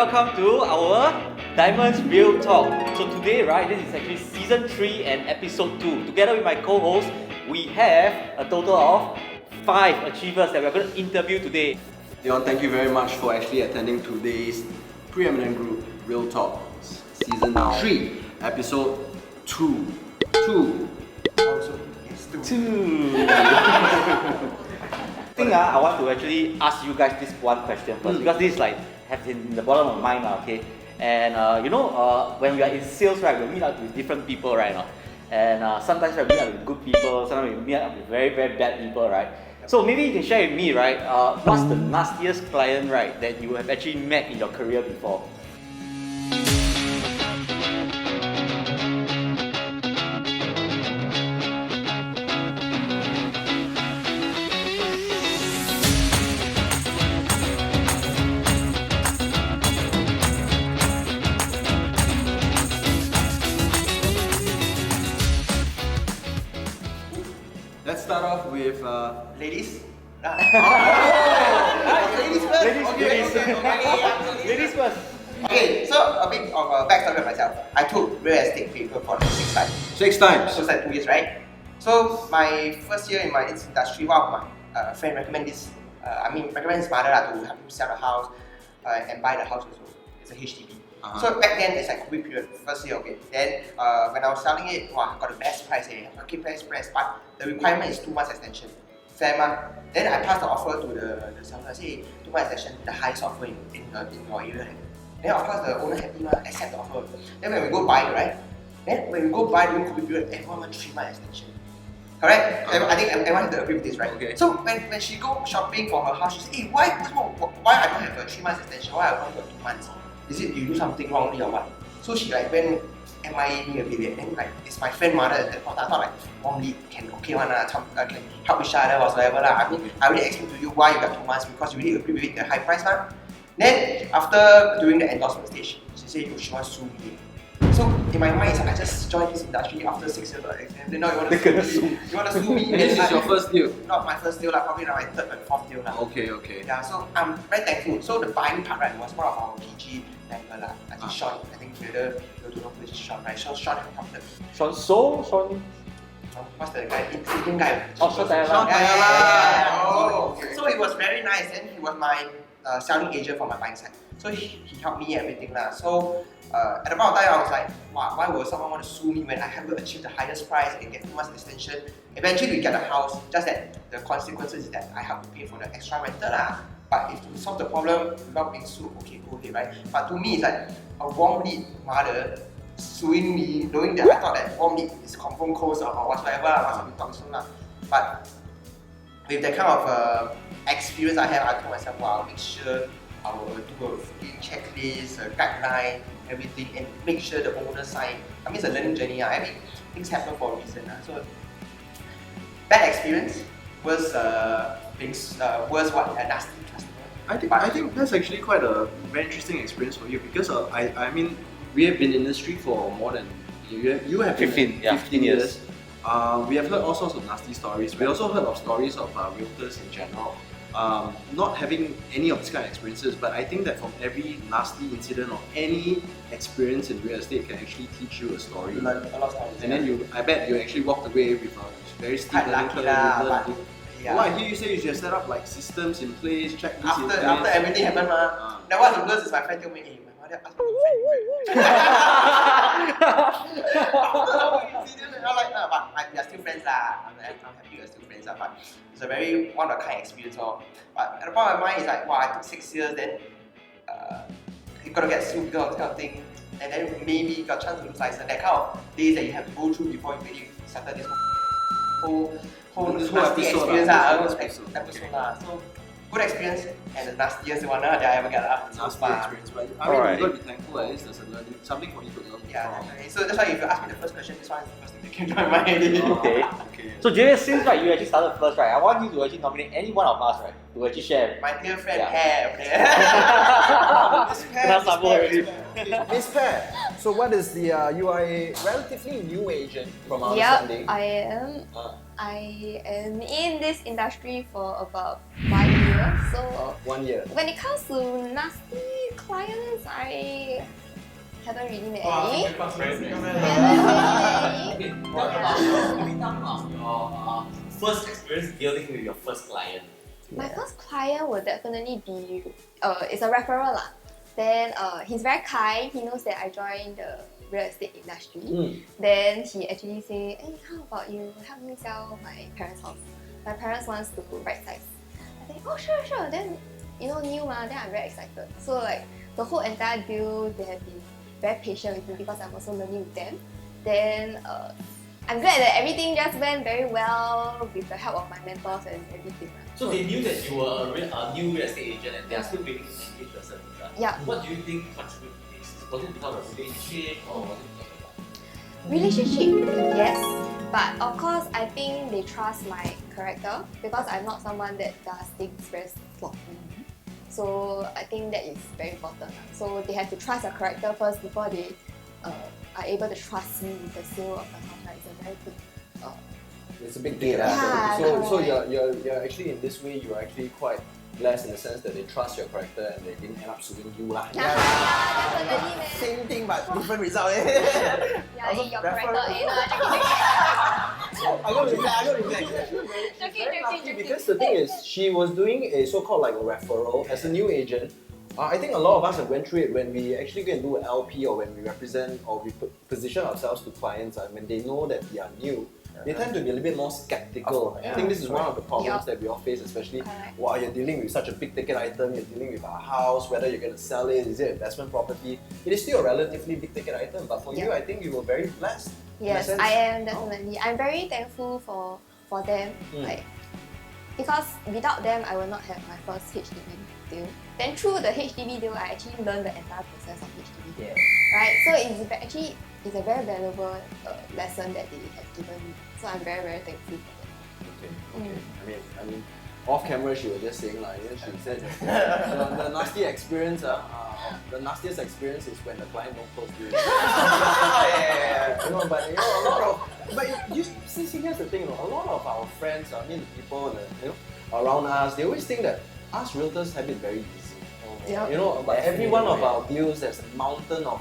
welcome to our Diamonds Real Talk. So today, right, this is actually season 3 and episode 2. Together with my co-host, we have a total of 5 achievers that we're going to interview today. Leon, thank you very much for actually attending today's Preeminent Group Real Talk season 3, episode 2. Two. I think I want to actually ask you guys this one question first because this is like has in the bottom of my mind, okay? And when we are in sales, right, we meet up with different people, right? And sometimes we meet up with good people, sometimes we meet up with very, very bad people, right? So maybe you can share with me, right? What's the nastiest client, right, that you have actually met in your career before? Let's start off with Ladies? Ladies first. Ladies first. Okay, so a bit of a backstory of myself. I took real estate paper for 6 times. 6 times. So it's like 2 years, right? So my first year in this industry, one of my friend recommend this. Recommend his mother to help him sell the house and buy the house also. It's a HDB. So back then it's like COVID period, first year, okay. Then when I was selling it, wow, I got the best price, market best price, but the requirement is 2 months extension. Fair ma? Then I passed the offer to the seller. I say 2 months extension, the highest offer in your area. Then of course the owner happy, accept the offer. Then when we go buy, right? Then when we go buy during COVID period, everyone wants 3 months extension. Correct? I think everyone has to agree with this, right? Okay. So when she go shopping for her house, she says, hey, why I don't have a 3 months extension? Why I only got 2 months? Is it you do something wrongly or what? So she like went MIA me a bit, and like it's my friend mother at that point. I thought like wrongly can okay one can help each other whatsoever lah. I mean I already explained to you why you got 2 months because you really agree with it, the high price ma. Then after doing the endorsement stage, she said she wants to sue me. So in my mind, I just joined this industry after 6 years of exam. Then now you want to sue me? You want to sue me? And this is your first deal? Not my first deal lah, probably my third and fourth deal lah. Okay. Yeah, so I'm very thankful. So the buying part, right, was one of our PG member lah. I think Sean. I think together you don't know who is Sean, right? So Sean helped them. Sean. What's the guy? Indian guy. Sean. Yeah. Oh, okay. So it was very nice, and he was my selling agent for my buying side. So he helped me everything lah. So at the point of time, I was like, wow, why would someone want to sue me when I haven't achieved the highest price and get 2 months extension? Eventually, we get the house. Just that the consequences is that I have to pay for the extra rental lah. But if to solve the problem without being sued, okay, go ahead, right? But to me, it's like a wrong lead mother suing me, knowing that I thought that wrong lead is confirm cause or whatsoever. Once we talk soon lah. But with that kind of experience I have, I told myself, wow, I'll make sure I will do a full checklist, a guideline, everything, and make sure the owner sign. I mean, it's a learning journey. I mean, things happen for a reason. So, bad experience was worse what a nasty customer. I think that's actually quite a very interesting experience for you because I mean we have been in the industry for more than you have been 15 years. We have heard all sorts of nasty stories. We also heard of stories of realtors in general not having any of these kind of experiences, but I think that from every nasty incident or any experience in real estate can actually teach you a story. Learn a lot of stories. And then I bet you actually walked away with a very steep learning curve. Yeah. What I hear you say is you set up like systems in place, checklists in place. After everything happened, now what's the worst is my friend told me, hey, my mother asked me to I'm like, but we are still friends lah. I'm happy we are still friends lah. But it's a very one of a kind experience. But at the point of my mind, it's like, wow, I took 6 years, then you gotta get sued because of this kind of thing, and then maybe you got a chance to lose license. That kind of days that you have to go through before you really settle this whole nasty experience episode lah. So good experience and the nastiest one that I ever got so far. Experience, but I mean, you've got to be thankful at least there's a learning, something for you to learn Yeah, from. definitely. So that's why if you ask me the first question, this one is the first thing that came to my mind. Okay. So Javier, since right, you actually started first, right, I want you to actually nominate any one of us, right, to actually share. My dear friend, Miss Pear, so what is the, you are a relatively new agent from our Yep, understanding. I am. I am in this industry for about 5 years. So 1 year. when it comes to nasty clients, I haven't really met Wow, any. super friends. Haven't met any. Okay, tell me about your first experience dealing with your first client. My first client will definitely be it's a referral lah. Then he's very kind. He knows that I joined the real estate industry. Then he actually say, "Hey, how about you help me sell my parents' house? My parents wants to right size." I think, "Oh, sure." Then new ma. Then I'm very excited. So like the whole entire deal, they have been very patient with me because I'm also learning with them. Then I'm glad that everything just went very well with the help of my mentors and everything. So they knew that you were a new real estate agent and they are still waiting to engage the service. Yeah. What do you think contributed to this? Was it because of relationship or was it because of what? Relationship, yes. But of course, I think they trust my character because I'm not someone that does things very sloppy. So I think that is very important. So they have to trust your character first before they are able to trust me with the sale of the house. Right? It's a very big. It's a big deal. Yeah, So correct. you're actually in this way you're actually quite blessed in the sense that they trust your character and they didn't end up suing you lah. Yeah, definitely, man. Same thing but different result. Yeah, Also your referral. character. I got Joking. because the thing is, she was doing a so-called like a referral as a new agent. I think a lot of us have went through it when we actually go and do an LP or when we represent or we position ourselves to clients. When they know that we are new, they tend to be a little bit more skeptical. I think this is one of the problems that we all face, especially while you're dealing with such a big ticket item, you're dealing with a house, whether you're going to sell it, is it investment property? It is still a relatively big ticket item, but for you, I think you were very blessed. Yes, I am definitely. I'm very thankful for them. Like, because without them, I will not have my first HDB deal. Then through the HDB deal, I actually learned the entire process of HDB deal. Right? So it's a very valuable lesson that they have given me. So I'm very, very thankful for them. Okay. I mean, off camera she was just saying like, she said that the nasty experience, the nastiest experience is when the client don't close deals. But a lot of, but you see, here's the thing, a lot of our friends, the people that around us, they always think that us realtors have it very easy. But every one of our deals, there's a mountain of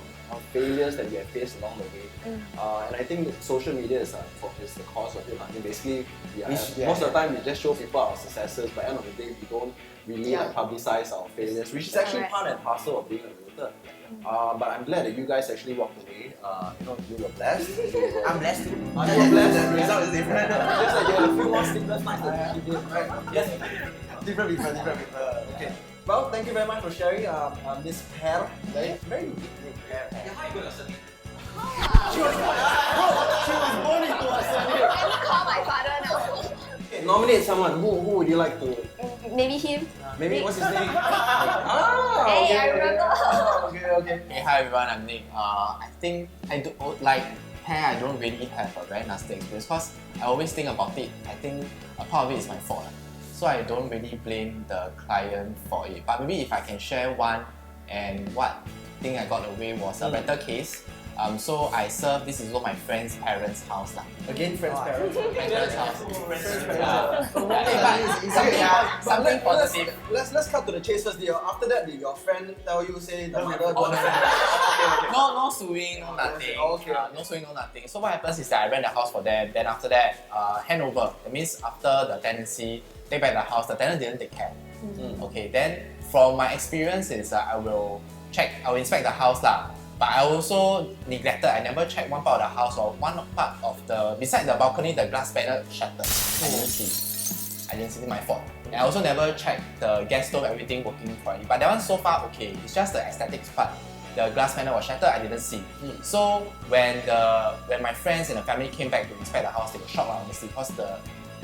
failures that we have faced along the way. And I think that social media is the cause of it. Basically, most of the time we just show people our successes, but at the end of the day, we don't really publicize our failures, which is actually part and parcel of being a realtor. But I'm glad that you guys actually walked away. You were blessed. I'm blessed too. You're blessed. The result is different. Just like you had a few more sleepless nights than she did, right? Yes. Different people. Okay. Well, thank you very much for sharing, Miss Pear. Very unique name, Pear. How you got your surname? She was born into a surname. Let me call my father now. Okay, nominate someone. Who would you like to? Maybe him. Maybe what's his name? Hey, I remember. Okay. Hey, hi everyone, I'm Nick. I think I do like hair. I don't really have a very nasty experience because I always think about it. I think a part of it is my fault, so I don't really blame the client for it. But maybe if I can share one, and what thing I got away was a rental case. So I served, this is my friend's parents' house lah. Again, friend's parents. Parents' house. Something positive. Let's cut to the chase first. After that, did your friend tell you, say the mother don't No suing, no nothing. No suing, no nothing. So what happens is that I rent the house for them. Then after that, handover. That means after the tenancy, take back the house. The tenant didn't take care. Okay. Then from my experience is I will inspect the house lah. But I also neglected. I never checked one part of the house or one part of beside the balcony, the glass panel shattered. I didn't see. It's my fault. And I also never checked the gas stove, everything working correctly. But that one so far okay. It's just the aesthetics part. The glass panel was shattered. I didn't see. So when my friends and the family came back to inspect the house, they were shocked honestly because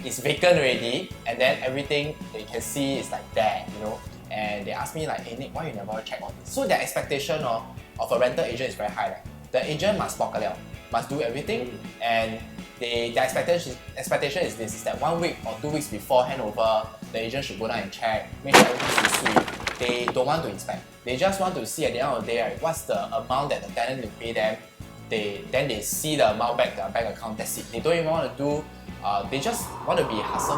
it's vacant already, and then everything they can see is like there, And they asked me like, hey Nick, why you never check on this? So their expectation of a rental agent is very high. Right? The agent must must do everything, and their expectation is this: is that 1 week or 2 weeks before handover, the agent should go down and check, make sure everything is sweet. They don't want to inspect. They just want to see at the end of the day, right, what's the amount that the tenant will pay them. Then they see the amount back their bank account. That's it. They don't even want to do. They just want to be hassle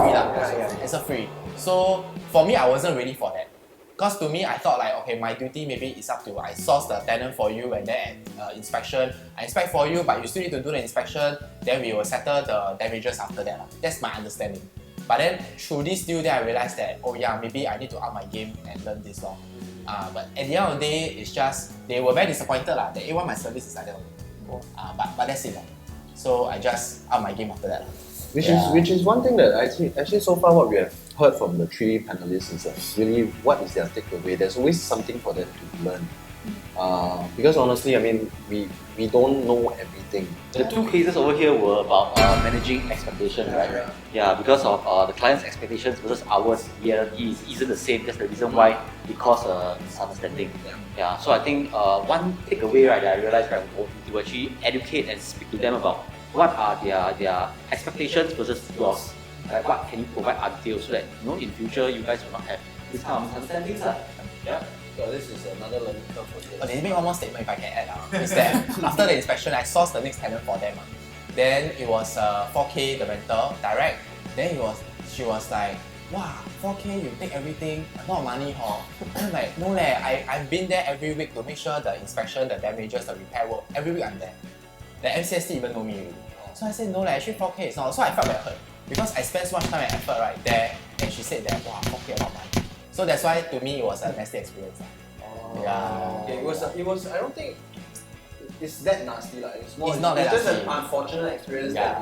free lah. Hassle free. So for me, I wasn't ready for that. Because to me, I thought like, okay, my duty maybe is up to I source the tenant for you and then inspection. I inspect for you, but you still need to do the inspection. Then we will settle the damages after that. That's my understanding. But then through this deal, then I realized that, oh yeah, maybe I need to up my game and learn this law. But at the end of the day, it's just, they were very disappointed that they want my service is like that. But that's it. So I just up my game after that. Which is one thing that actually so far what we have heard from the three panelists is really what is their takeaway. There's always something for them to learn. Because honestly, I mean, we don't know everything. The two cases over here were about managing expectations, right? Yeah, because of the client's expectations versus ours, reality isn't the same. That's the reason why it caused a misunderstanding. Yeah, so I think one takeaway, right, that I realized, right, was to actually educate and speak to them about what are their expectations versus yours. Like what can you provide until, so that in future you guys will not have this kind of misunderstandings. Yeah. So this is another learning curve for you. But they make one more statement if I can add. Is that after the inspection, I sourced the next tenant for them. Then it was 4K the rental direct. Then she was like, wow, 4K you take everything, a lot of money, huh? I'm like, no leh, I've been there every week to make sure the inspection, the damages, the repair work. Every week I'm there. The MCST even know me already. So I said, no leh, actually 4K is not. So I felt very hurt because I spent so much time and effort right there, and she said that, wow, 4K a lot of money. So that's why to me it was a nasty experience. Yeah. Okay, it was. I don't think it's that nasty like. It's not that just nasty. an unfortunate experience that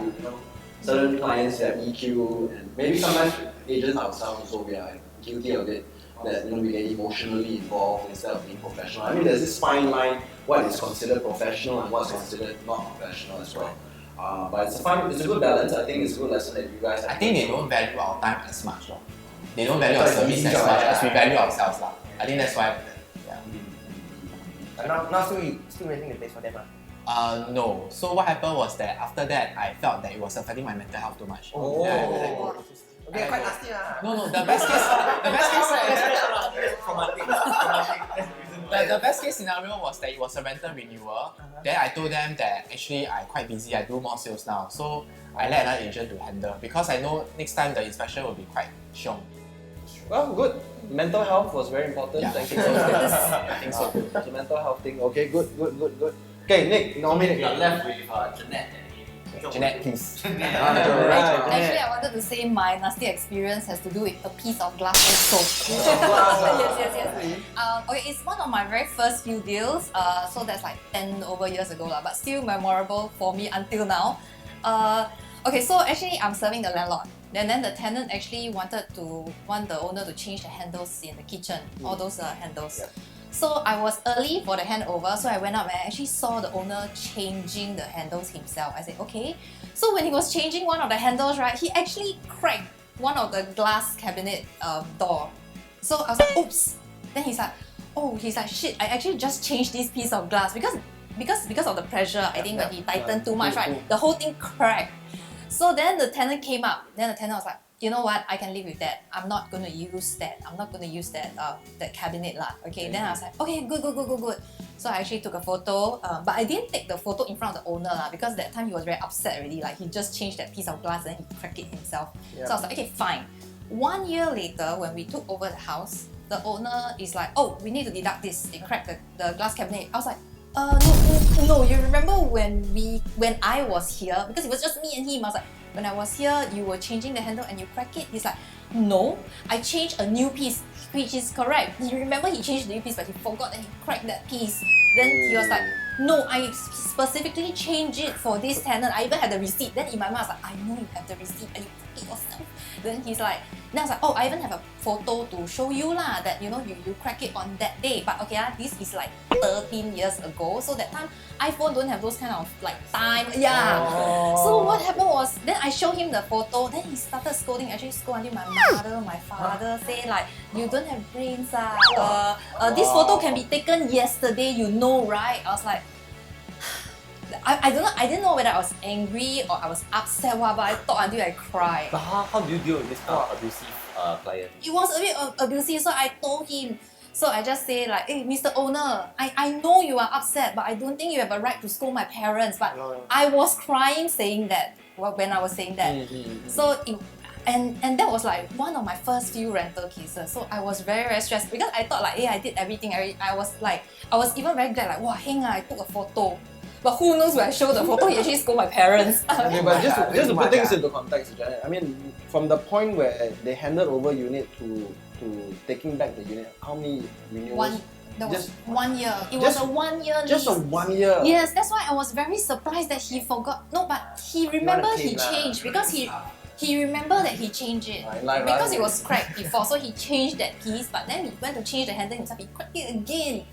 certain clients have EQ, and maybe sometimes agents ourselves also we are guilty of it. That we get emotionally involved instead of being professional. I mean, there's this fine line what is considered professional and what's considered not professional as well. But it's a good balance. I think it's a good lesson that you guys have. I think they don't value our time as much. They don't value our service as much as we value ourselves. I think that's why. Now still renting the place for them. No. So what happened was that after that, I felt that it was affecting my mental health too much. Okay, quite nasty. No, the best case scenario was that it was a rental renewal. Then I told them that actually I'm quite busy, I do more sales now. So I let another agent to handle because I know next time the inspection will be quite strong. Well, good. Mental health was very important. Yeah. Thank you so much. I think so. It's a mental health thing. Okay, good. Okay, Nick, nominate. You're left with Jeanette and Jeanette, please. Actually, I wanted to say my nasty experience has to do with a piece of glass also. Yes. Okay, it's one of my very first few deals. So that's like 10 over years ago, but still memorable for me until now. Okay, so actually I'm serving the landlord. And then the tenant actually want the owner to change the handles in the kitchen, all those handles. Yep. So I was early for the handover, so I went up and I actually saw the owner changing the handles himself. I said, okay. So when he was changing one of the handles, right, he actually cracked one of the glass cabinet door. So I was like, oops. Then he's like, shit, I actually just changed this piece of glass because of the pressure, I think when he tightened too much, right, the whole thing cracked. So then the tenant came up. Then the tenant was like, you know what? I can live with that. I'm not gonna use that. That cabinet lah. Okay. Then I was like, okay, good. So I actually took a photo, but I didn't take the photo in front of the owner lah because that time he was very upset already. Like he just changed that piece of glass and he cracked it himself. Yeah. So I was like, okay, fine. 1 year later, when we took over the house, the owner is like, oh, we need to deduct this. They cracked the glass cabinet. I was like, no, you remember when I was here, because it was just me and him, I was like, when I was here, you were changing the handle and you crack it? He's like, no, I changed a new piece, which is correct. You remember he changed the new piece, but he forgot and he cracked that piece. Then he was like, no, I specifically changed it for this tenant. I even had the receipt. Then in my mind, I was like, I know you have the receipt and you cracked it yourself. Then I was like, oh, I even have a photo to show you lah, that you crack it on that day. But okay, this is like 13 years ago. So that time, iPhone don't have those kind of like time. Yeah. Oh. So what happened was, then I showed him the photo. Then he started scolding. Actually scolded until my mother, my father, say like, you don't have brains. This photo can be taken yesterday, you know, right? I was like, I don't know. I didn't know whether I was angry or I was upset, but I thought until I cried. But how do you deal with this kind of abusive client? It was a bit abusive, so I told him. So I just say like, hey, Mr. Owner, I know you are upset, but I don't think you have a right to scold my parents. But I was crying saying that when I was saying that. So and that was like one of my first few rental cases. So I was very, very stressed because I thought like, hey, I did everything. I was even very glad like, wow, heng, I took a photo. But who knows when I show the photo, he actually scold my parents. Okay, but just to put things into context, Janet, I mean, from the point where they handed over unit to taking back the unit, how many renewals? That was Just 1 year. It was a 1 year lease. Just a 1 year. Yes, that's why I was very surprised that he forgot. No, but he remembered he changed because he remembered that he changed it because it was cracked before. So he changed that piece, but then he went to change the handle himself. He cracked it again.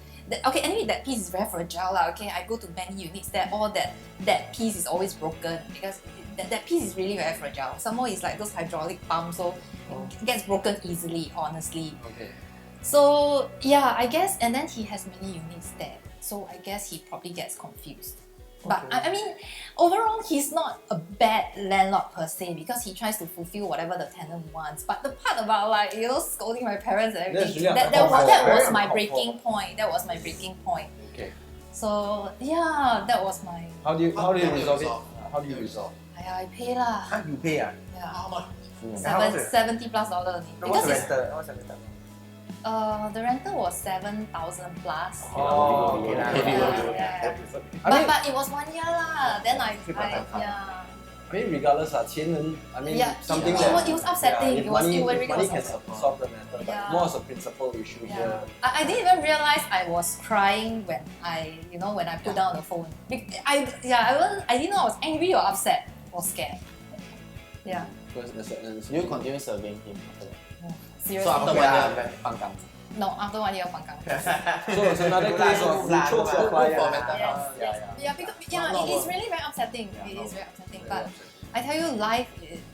Okay, anyway, that piece is very fragile. Okay, I go to many units that all that piece is always broken because that piece is really very fragile. Some more it's like those hydraulic pumps, so it gets broken easily, honestly. Okay. So yeah, I guess, and then he has many units there. So I guess he probably gets confused. But I mean, overall, he's not a bad landlord per se because he tries to fulfill whatever the tenant wants. But the part about like, you know, scolding my parents and everything, really that was my breaking point. That was my breaking point. Okay. So yeah, that was my. How do you resolve it? How do you resolve? I pay lah. Huh, you pay ah? Yeah. How much? $70+ only. What's the Because rental? What's the rental? the rental was 7,000 plus. Oh, okay lah. Yeah. But it was 1 year lah. Then I yeah. I mean, regardless, 钱能, I mean, Yeah, something it was upsetting. if It was money, really if money can upsetting. solve the matter, but Yeah. more as a principal issue Yeah. here. I didn't even realize I was crying when I put down the phone. I didn't know I was angry or upset or scared. Yeah. Because there's You continue serving him after that. Seriously. So after 1 year, pang gang. No, after 1 year, pang gang. So it's another case of you choke your client. For mental Yes, health. yes. Yeah, because it is really very upsetting. It is very upsetting. But I tell you, life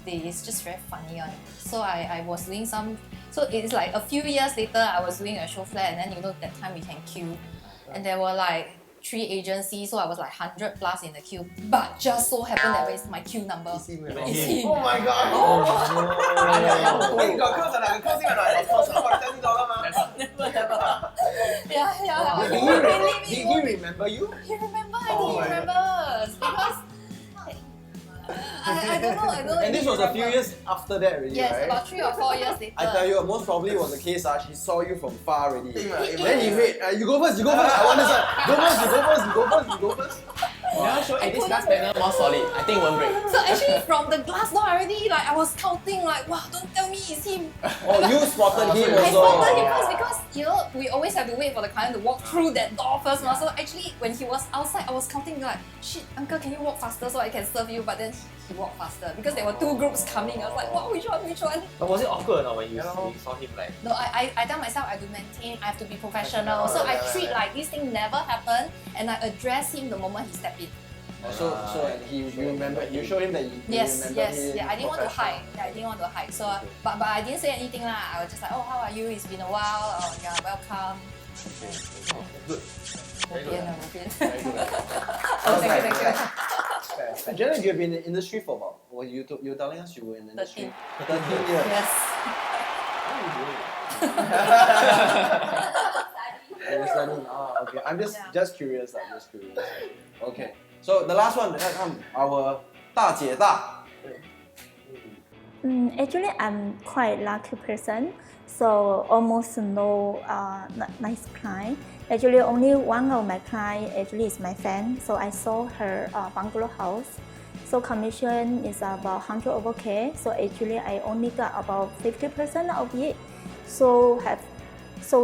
is just very funny on. So I was doing some. So it's like a few years later, I was doing a show flat, and then that time we can queue, and there were like 3 agencies, so I was like 100+ in the queue. But just so happened that it's my queue number. It's him. Oh my god! Hey, you got close or not? Close him or not? It's close for $30 mah. Never. Yeah. Did he remember you? He remember, I think he remembers because I don't know. And this was a few years after that already, Yes, right? about 3 or 4 years later. I tell you, most probably was the case. She saw you from far already. He- Then he wait. You go first. I want this one. You go first. Yeah, sure. And this glass panel more solid. I think it won't break. So actually from the glass door already, like I was counting like, wow, don't tell me it's him. Oh, you spotted him I also. spotted him first because we always have to wait for the client to walk through that door first. So actually when he was outside, I was counting like, shit, uncle, can you walk faster so I can serve you? But then he walked faster because there were 2 groups coming. I was like, wow, which one? But was it awkward or not when you saw him like? No, I tell myself I have to maintain, I have to be professional. So I treat like this thing never happened and I address him the moment he stepped in. So and you remember, you showed him that you Yes, remember him. yeah. I didn't want to hide. Yeah, I didn't want to hide. So, but I didn't say anything lah. I was just like, oh, how are you? It's been a while. Oh, yeah, welcome. Good. Very good. Very good. Oh, thank you. Janet, you've been in the industry for about, you were telling us you were in the industry 13 years. Yes. You're studying. Okay. I'm just curious. Okay. So the last one, our 大姐大. Actually, I'm quite lucky person, so almost no nice client. Actually, only one of my client actually is my friend. So I saw her bungalow house. So commission is about 100 over K. So actually, I only got about 50% of it. So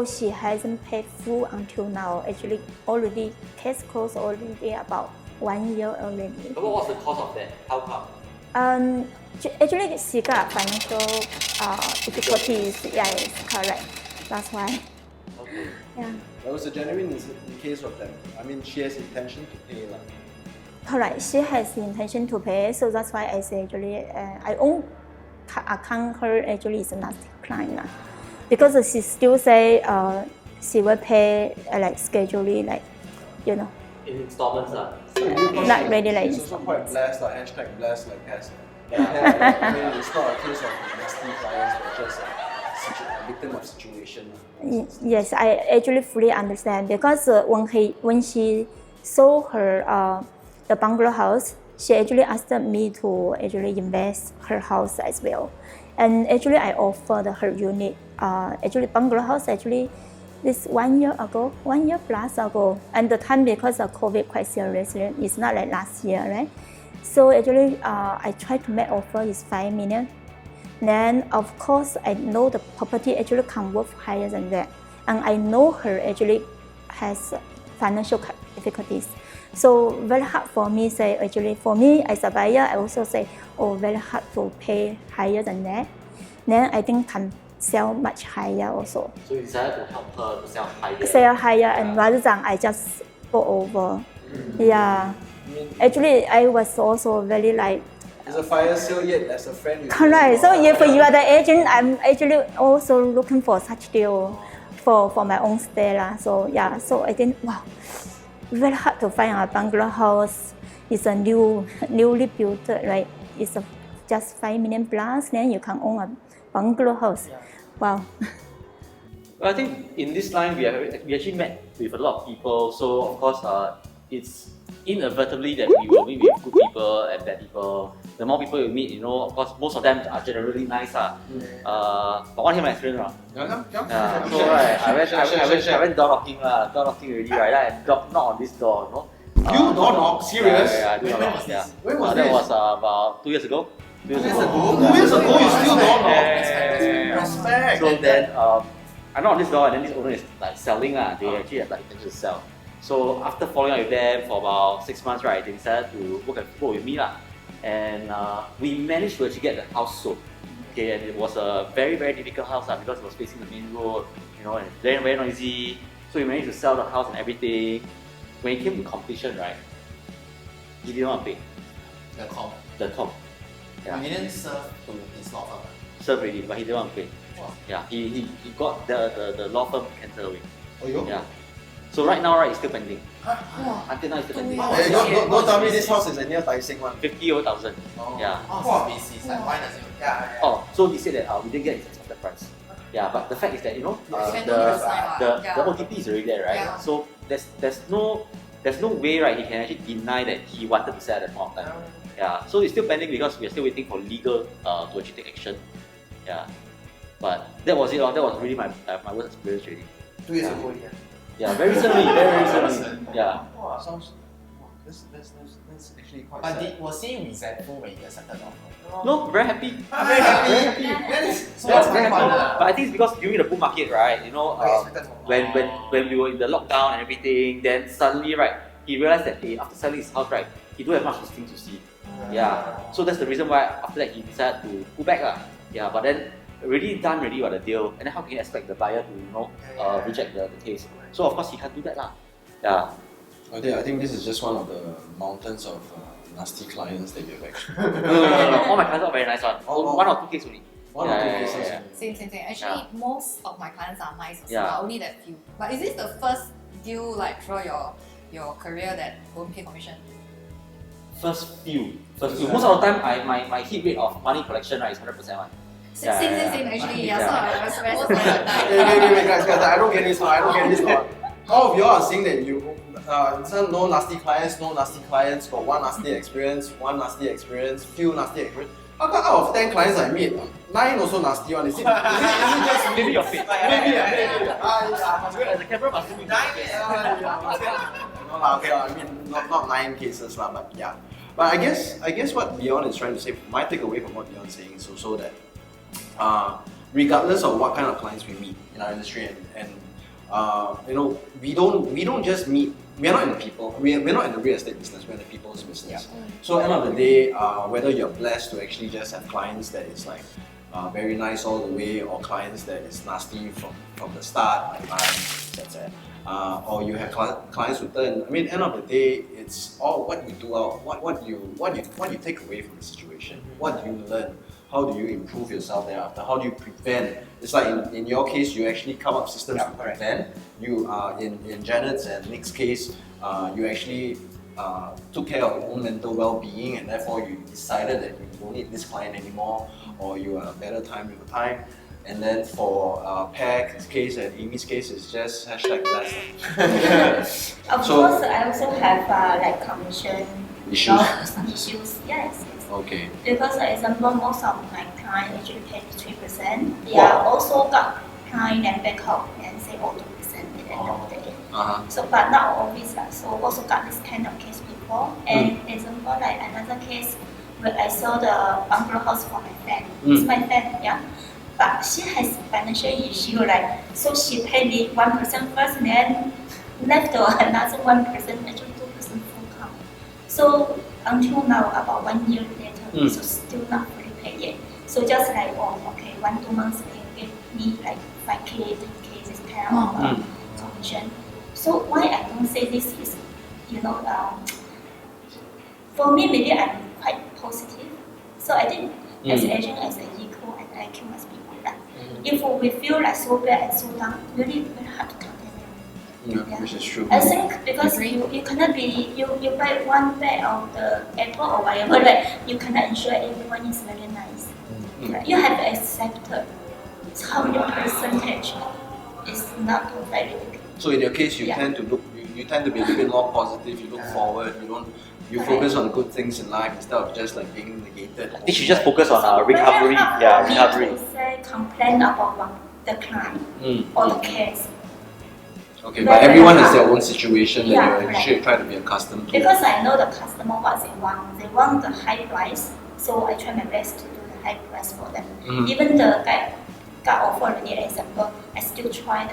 she hasn't paid full until now. Actually, already case closed already about 1 year already. What was the cause of that? How come? Actually, she got financial difficulties. Yes, correct. That's why. Okay. Yeah. That was a genuine case of them. I mean, she has intention to pay. Correct. She has intention to pay, so that's why I say actually I own account her actually is not client now, because she still say she will pay like schedule like In installments not really like. She's also quite blessed, #blessed like has. I mean, it's not a case of nasty clients, but just a victim of situation. Yes, I actually fully understand because when she saw her the bungalow house, she actually asked me to actually invest her house as well, And actually, I offered her unit. Actually, bungalow house actually this 1 year ago, 1 year plus ago. And the time because of COVID quite seriously, it's not like last year, right? So actually, I tried to make offer is 5 million. Then of course, I know the property actually can worth higher than that. And I know her actually has financial difficulties. So very hard for me say, actually for me as a buyer, I also say, oh, very hard to pay higher than that. Then I think can sell much higher also. So you decided to help her to sell higher. Sell higher and rather than I just go over. Yeah. Actually, I was also very like, It's a fire sale yet as a friend. correct. So if you are the agent, I'm actually also looking for such deal for my own stay lah. So yeah, so I think wow, very hard to find a bungalow house. It's a newly built, right? It's just 5 million plus. Then you can own a bungalow house. Wow. Well, I think in this line we actually met with a lot of people. So of course, it's inevitably that we will meet with good people and bad people. The more people you meet, you know, of course, most of them are generally nice. But one here my experience. So right, I went door knocking already, right? Then I knock on this door, you know. You door knock? Serious? Yeah, I do door knock. Yeah. When was That this? was about 2 years ago. 2 years ago. 2 years ago, you still door knock? Yeah. Respect. So then, I knock on this door, and then this owner is like selling. They actually have like intention to sell. So after following up with them for about 6 months, right, they decided to work with me lah. And we managed to actually get the house sold. Okay, and it was a very, very difficult house because it was facing the main road, you know, and very, very noisy. So we managed to sell the house and everything. When it came to completion, right, he didn't want to pay. The comp. Yeah. You didn't serve to his law firm. Served already, but he didn't want to pay. Wow. Yeah, he got the law firm cancelled away. Oh, yo? Yeah. So right now, right, it's still pending. Until now, it's still pending. Hey, don't tell me this house is a near Tai Seng one. 50 over thousand. Yeah. Oh, so BC, like, why does it? Yeah. Oh, so he said that we didn't get his expected price. Yeah, but the fact is that, you know, the OTP is already there, right? Yeah. So there's no way, right, he can actually deny that he wanted to sell at that point of time. Yeah. So it's still pending because we're still waiting for legal to actually take action. Yeah. But that was it. That was really my worst experience really. 2 years ago, yeah. Yeah, very recently, very recently. Yeah. Wow, sounds. That's actually quite But sad. was he resentful when he accepted the offer? No, very happy. Very happy. So Yeah, what's very going happy. on? But I think it's because during the bull market, right, you know, I expected more. when we were in the lockdown and everything, then suddenly, right, he realized that hey, after selling his house, right, he don't have much things to see. Yeah. So that's the reason why after that he decided to pull back lah. Yeah, but then already done already with the deal, and then how can you expect the buyer to, you know, reject the case? So of course he can't do that lah. Yeah. I think this is just one of the mountains of nasty clients that you've actually. No. All my clients are very nice one. One or two cases only. One or two Yeah, cases. yeah. Same. Actually, most of my clients are nice also, Yeah. but only that few. But is this the first deal like throughout your career that won't pay commission? First few. Most of the time, my hit rate of money collection, right, is 100% one. Same actually. Yeah, so I was very surprised. Wait, guys, I don't get this one. All of you all are saying that you, no nasty clients, got one nasty experience, few nasty experience. How come out of 10 clients I meet, 9 also nasty one? Is it just Maybe your fit. maybe? The camera must be No lah, okay lah. I mean, not 9 cases lah, but yeah. But I guess what Beyond is trying to say, my takeaway from what Beyond is saying is also that, regardless of what kind of clients we meet in our industry, and you know, we don't just meet. We are not in the people. We're not in the real estate business. We're in the people's business. So at the end of the day, whether you're blessed to actually just have clients that is like very nice all the way, or clients that is nasty from the start, like that's it. Or you have clients who turn. I mean, end of the day, it's all what you do out, what you take away from the situation. What do you learn? How do you improve yourself thereafter? How do you prevent? It's like in your case, you actually come up systems to prevent. You in Janet's and Nick's case, you actually took care of your own mental well-being, and therefore you decided that you don't need this client anymore, or you are a better time with the time. And then for Peg's case and Amy's case, it's just #less. Of So- course, I also have like commission Issues. issues. Yes, Okay. Because, for example, most of my clients actually pay 3%. They are also got client and back out and say, oh, 2% at the end of the day. So, but not always. So, also got this kind of case before. And example, like another case where I saw the bungalow house for my friend. It's my friend, yeah. But she has financial issue, right? So she paid me 1% first, and then left another 1%, actually 2% full count. So until now, about 1 year later, so still not fully paid yet. So just like, oh, okay, 1-2 months they give me like 5K, 10K, this kind of commission. So why I don't say this is, for me maybe I'm quite positive. So I think as agent, as an equal, and IQ must be like that. If we feel like so bad and so down, really very hard to continue. Yeah, which is true. I think because you cannot be, you buy one bag of the apple or whatever, like you cannot ensure everyone is very nice. Right? You have to accept how many percentage is not very big. So in your case, you tend to look, you tend to be a little bit more positive. You look forward. You focus on the good things in life instead of just like being negated. I think she just focus on recovery. Yeah, recovery. To say complain about the client or the case. Okay, but everyone has their own situation that you should try to be accustomed to. Because I know the customer what they want. They want the high price, so I try my best to do the high price for them. Even the guy got offer already, example, I still try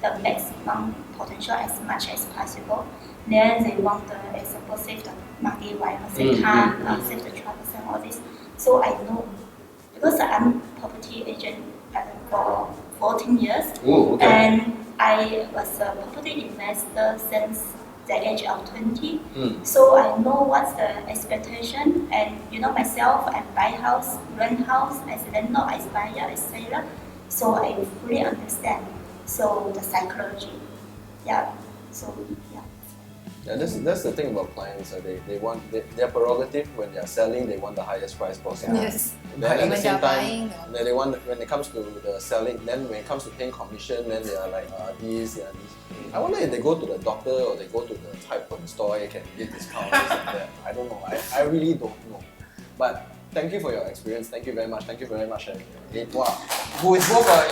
the maximum potential as much as possible. Then they want the example save the money, save time, save the travel and all this. So I know because I'm property agent for 14 years, and I was a property investor since the age of 20. So I know what's the expectation, and myself, I buy house, rent house, as landlord, as buyer, as seller. So I fully understand. So the psychology, Yeah, that's the thing about clients. They want their prerogative when they are selling. They want the highest price possible. Yes. Then at the same buying, time, they want when it comes to the selling. Then when it comes to paying commission, then they are like this, this. I wonder if they go to the doctor or they go to the type of store, they can give discounts and that. I don't know. I really don't know. But thank you for your experience. Thank you very much. Thank you very much, who is both an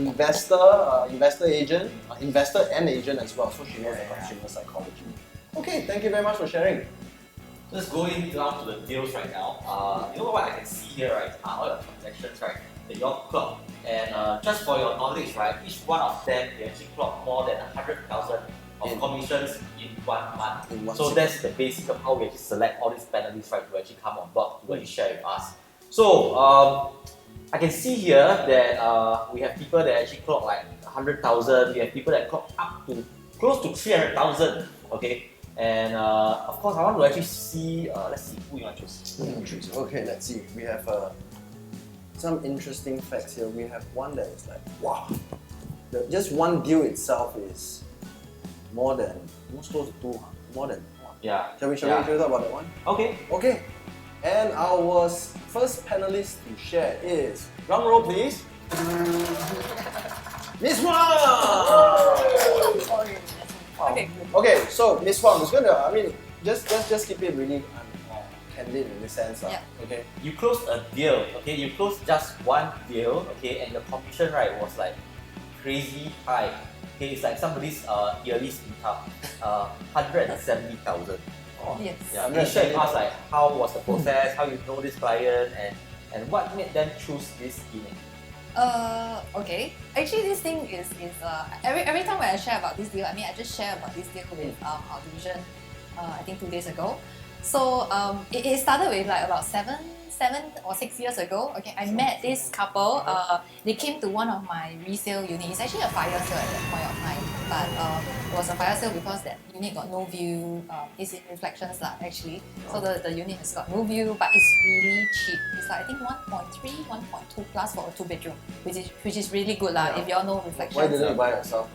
investor agent, investor and agent as well. So she knows the consumer psychology. Okay, thank you very much for sharing. Let's go down to the deals right now. You know what I can see here, right? All your transactions, right? That you all clock. And just for your knowledge, right? Each one of them, they actually clock more than 100,000 of commissions in 1 month. So that's the basic of how we actually select all these panelists, right, to actually come on board to actually share with us. So I can see here that we have people that actually clock like 100,000. We have people that clock up to close to 300,000. Okay. And of course, I want to actually see. Let's see who you want to choose. Okay, let's see. We have some interesting facts here. We have one that is like, wow, just one deal itself is almost close to 2, more than 1. Yeah. Shall we talk about that one? Okay. Okay. And our first panelist to share is, drum roll please, Miss Huang! Okay, so Miss Huang is gonna, just keep it really candid in this sense. Okay. You closed a deal, okay? You closed just one deal, okay? And your commission, right, was like crazy high. Okay, it's like somebody's yearly income, 170,000. Yes. Yeah, can you share with us like how was the process, how you know this client, and what made them choose this unit? Okay. Actually, this thing is every time when I share about this deal, I just share about this deal with our division. I think 2 days ago. So it started with like about 7 or 6 years ago. Okay, I met this couple. They came to one of my resale units. It's actually a fire sale at that point of time, but it was a fire sale because that unit got no view. It's in reflections actually. So the unit has got no view, but it's really cheap. It's like I think 1.3, 1.2 plus for a 2-bedroom, which is really good if you all know reflections. Why didn't you buy yourself?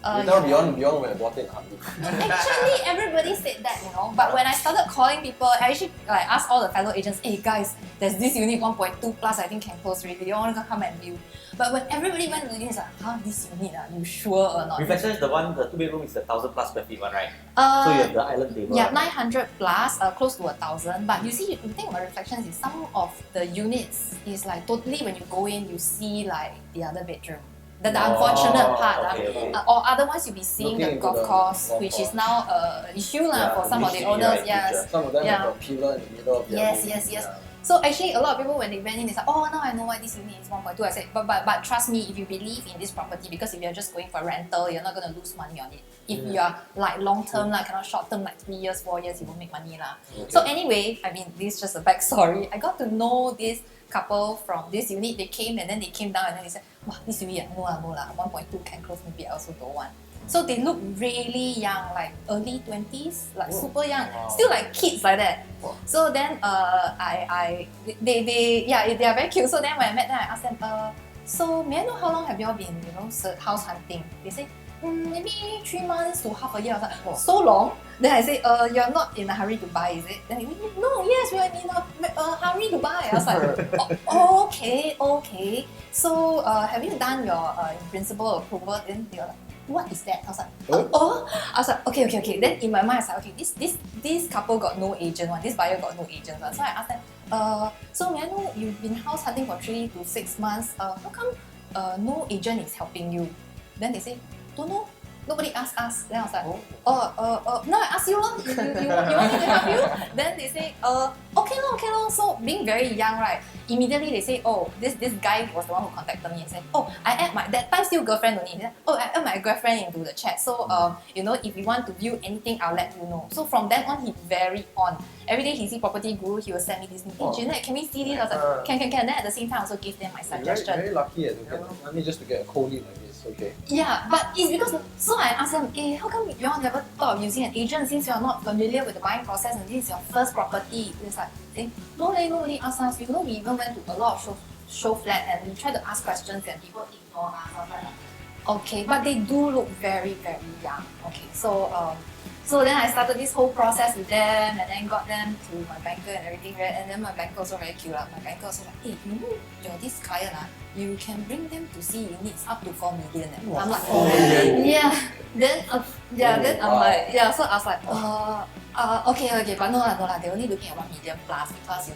Later beyond would have bought it. Actually, everybody said that, you know. But when I started calling people, I actually like asked all the fellow agents, hey guys, there's this unit 1.2 plus, I think can close already. You all want to come and view? But when everybody went to the unit, it's like, huh, this unit, you sure or not? Reflection is the one, the 2-bedroom is the 1,000 plus square feet one, right? So you have the island table. Yeah, 900 plus, close to 1,000. But you see, the thing about reflections is some of the units is like totally when you go in, you see like the other bedroom. The unfortunate part, okay. or otherwise you'll be seeing the golf course, which is now an issue for some of the owners. Yes, some of them have a pillar in the middle of their room. Yes. So actually, a lot of people when they went in, they said, "Oh, now I know why this unit is 1.2." I said, "But trust me, if you believe in this property, because if you're just going for rental, you're not going to lose money on it. If you are like long term, like cannot short term, like 3 years, 4 years, you won't make money lah." So anyway, I mean, this is just a backstory. I got to know this couple from this unit. They came and then they came down and then they said, "Wow, this unit, no lah, 1.2 can close. Maybe I also don't want." So they look really young, like early 20s, like super young, still like kids like that. So then they are very cute. So then when I met them, I asked them, so may I know how long have you all been, house hunting? They say, maybe 3 months to half a year. I was like, so long? Then I say, you're not in a hurry to buy, is it? Then they say, no, yes, we're in a hurry to buy. I was like, okay. So have you done your in principle approval? Then they were like, what is that? I was like, I was like, okay. Then in my mind, I was like, okay, this couple got no agent one, this buyer got no agent one. So I asked them, so may I know you've been house hunting for 3 to 6 months, how come no agent is helping you? Then they say, don't know. Nobody asked us. Then I was like, no, I asked you, you want me to help you? Then they say, okay lor. So being very young, right? Immediately they say, this guy was the one who contacted me and said, I add my, that time still girlfriend only. I add my girlfriend into the chat. So if you want to view anything, I'll let you know. So from then on, he very on. Every day he see property guru, he will send me this new Jeanette, can we see this? I was like, can. Then at the same time, I also give them my suggestion. Very lucky to get, just to get a cold lead like this. Okay. Yeah, but it's because, so I asked them, how come you all never thought of using an agent since you are not familiar with the buying process and this is your first property? It's like, nobody asked us. We even went to a lot of show flat and we tried to ask questions and people ignore us. I was like, okay, but they do look very, very young. Okay, so then I started this whole process with them and then got them to my banker and everything, right? And then my banker also very cute. My banker also like, you're this client, you can bring them to see units up to 4 million. I'm like, yeah. Then I'm like, yeah. So I was like, okay, but no lah. They're only looking at 1 million plus because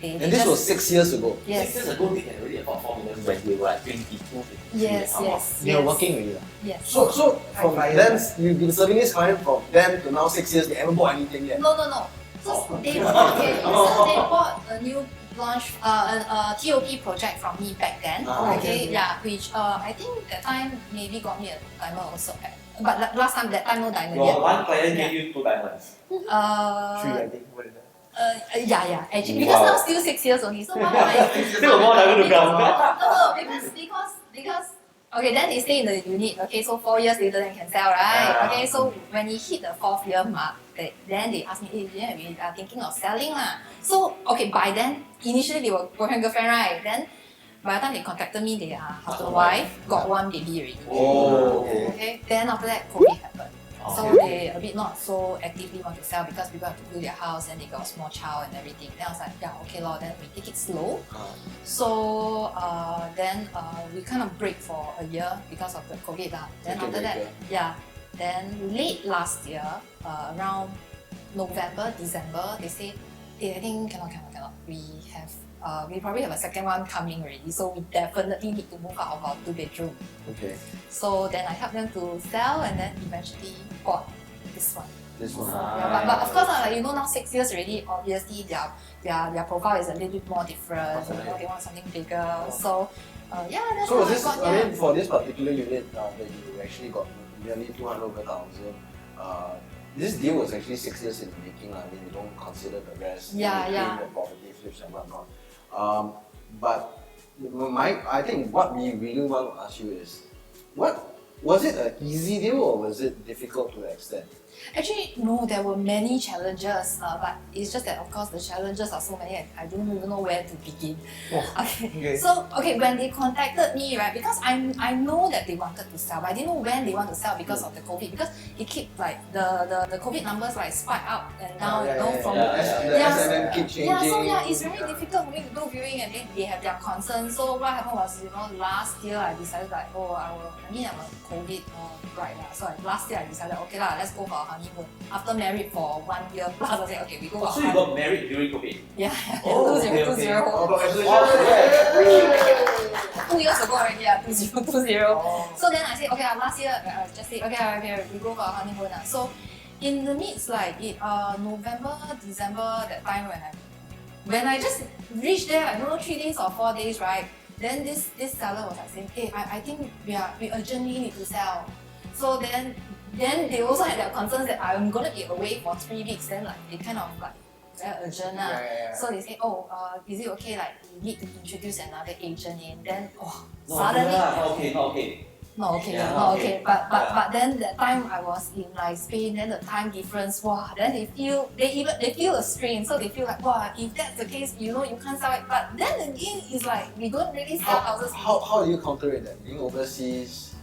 and this was 6 years ago. Yes. 6 years ago, they can already afford 4 million when they were like 22, 23. Yes. They were working already. Yes. So from then, you've been serving this client from then to now 6 years, they haven't bought anything yet? No. So they bought a new launch, a TOP project from me back then. Which I think that time maybe got me a diamond also. But last time, that time no diamond yet. One client gave you 2 diamonds. 3, I think. What is that? Actually, because now still 6 years only. So one more Still more diamond to come. No, because okay, then they stay in the unit. Okay, so 4 years later then can sell, right? Okay, so when he hit the 4th year mark, then they asked me, we are thinking of selling lah. So okay, by then initially they were boyfriend girlfriend, right? Then by the time they contacted me, they are husband wife, got 1 baby already. Okay. Then after that, COVID happened. So they a bit not so actively want to sell because people have to build their house and they got a small child and everything. Then I was like, okay lor, then we take it slow. So then we kind of break for a year because of the COVID lah. Then after that, then late last year, around November, December, they say, I think cannot. We probably have a second one coming already, so we definitely need to move out of our 2-bedroom. Okay. So then I helped them to sell and then eventually bought this one. So, but of course, now 6 years already, obviously their profile is a little bit more different. They want something bigger. So that's so how this, I got for this particular unit that you actually got nearly 200,000. This deal was actually 6 years in the making. You don't consider the rest. The property flips and whatnot. But I think what we really want to ask you is, was it an easy deal or was it difficult to extend? Actually, no, there were many challenges, but it's just that, of course, the challenges are so many, and I don't even know where to begin. Okay. So, when they contacted me, right, because I know that they wanted to sell, but I didn't know when they want to sell because of the COVID, because it keep like the COVID numbers like spike up and down, from SNM keep changing. So it's very difficult for me to do viewing, and then they have their concerns. So what happened was, last year I decided like, I'm a COVID bride, so last year I decided, okay lah, let's go for a honeymoon. After married for 1 year plus, I said, okay, we go for So you got married during COVID? Yeah, Oh, 2020. Congratulations. 2 years ago already, 2020. So then I said, okay, last year, I just say, okay, we go for a honeymoon. So in the midst, like November, December, that time when I just reached there, I don't know, 3 days or 4 days, right? Then this seller was like saying, hey, I think we urgently need to sell. So then they also had their concerns that I'm gonna be away for 3 weeks. Then like they kind of like very urgent. So they say, is it okay? Like we need to introduce another agent in. Then suddenly Not okay. Not okay. But then that time I was in like Spain, then the time difference, then they feel a strain, so they feel like, if that's the case, you can't sell it. But then again, it's like we don't really sell houses. How do you counter it then? Being overseas?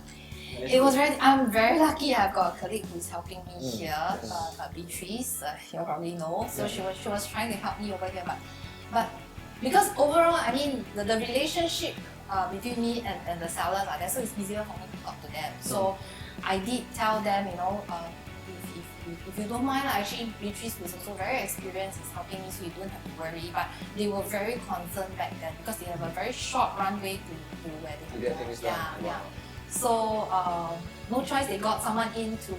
I'm very lucky. I've got a colleague who's helping me here, Beatrice. You probably know. So she was trying to help me over here, but because overall, I mean, the relationship between me and the sellers are there, so it's easier for me to talk to them. So I did tell them, if you don't mind, actually Beatrice was also very experienced, is helping me, so you don't have to worry. But they were very concerned back then because they have a very short runway to where they get things done. Yeah. So no choice, they got someone in to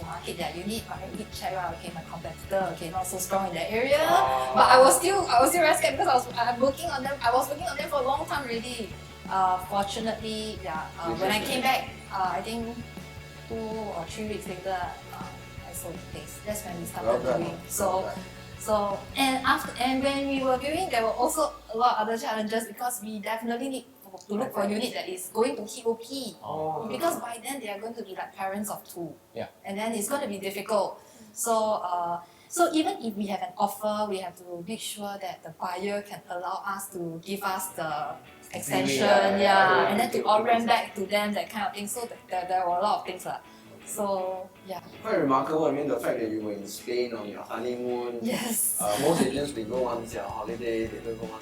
market their unit, but I did check out, my competitor, not so strong in that area. But I was still very scared because I was working on them for a long time already. Fortunately, when I came back, I think 2 or 3 weeks later, I sold the place. That's when we started doing. So and when we were viewing, there were also a lot of other challenges because we definitely need to look for a unit that is going to TOP. Because by then they are going to be like parents of 2. Yeah. And then it's going to be difficult. So even if we have an offer, we have to make sure that the buyer can allow us to give us the extension, and then to rent back to them, that kind of thing. So there were a lot of things. So yeah. Quite remarkable. I mean, the fact that you were in Spain on your honeymoon. Yes. Most agents, they go on their holiday, they don't go on.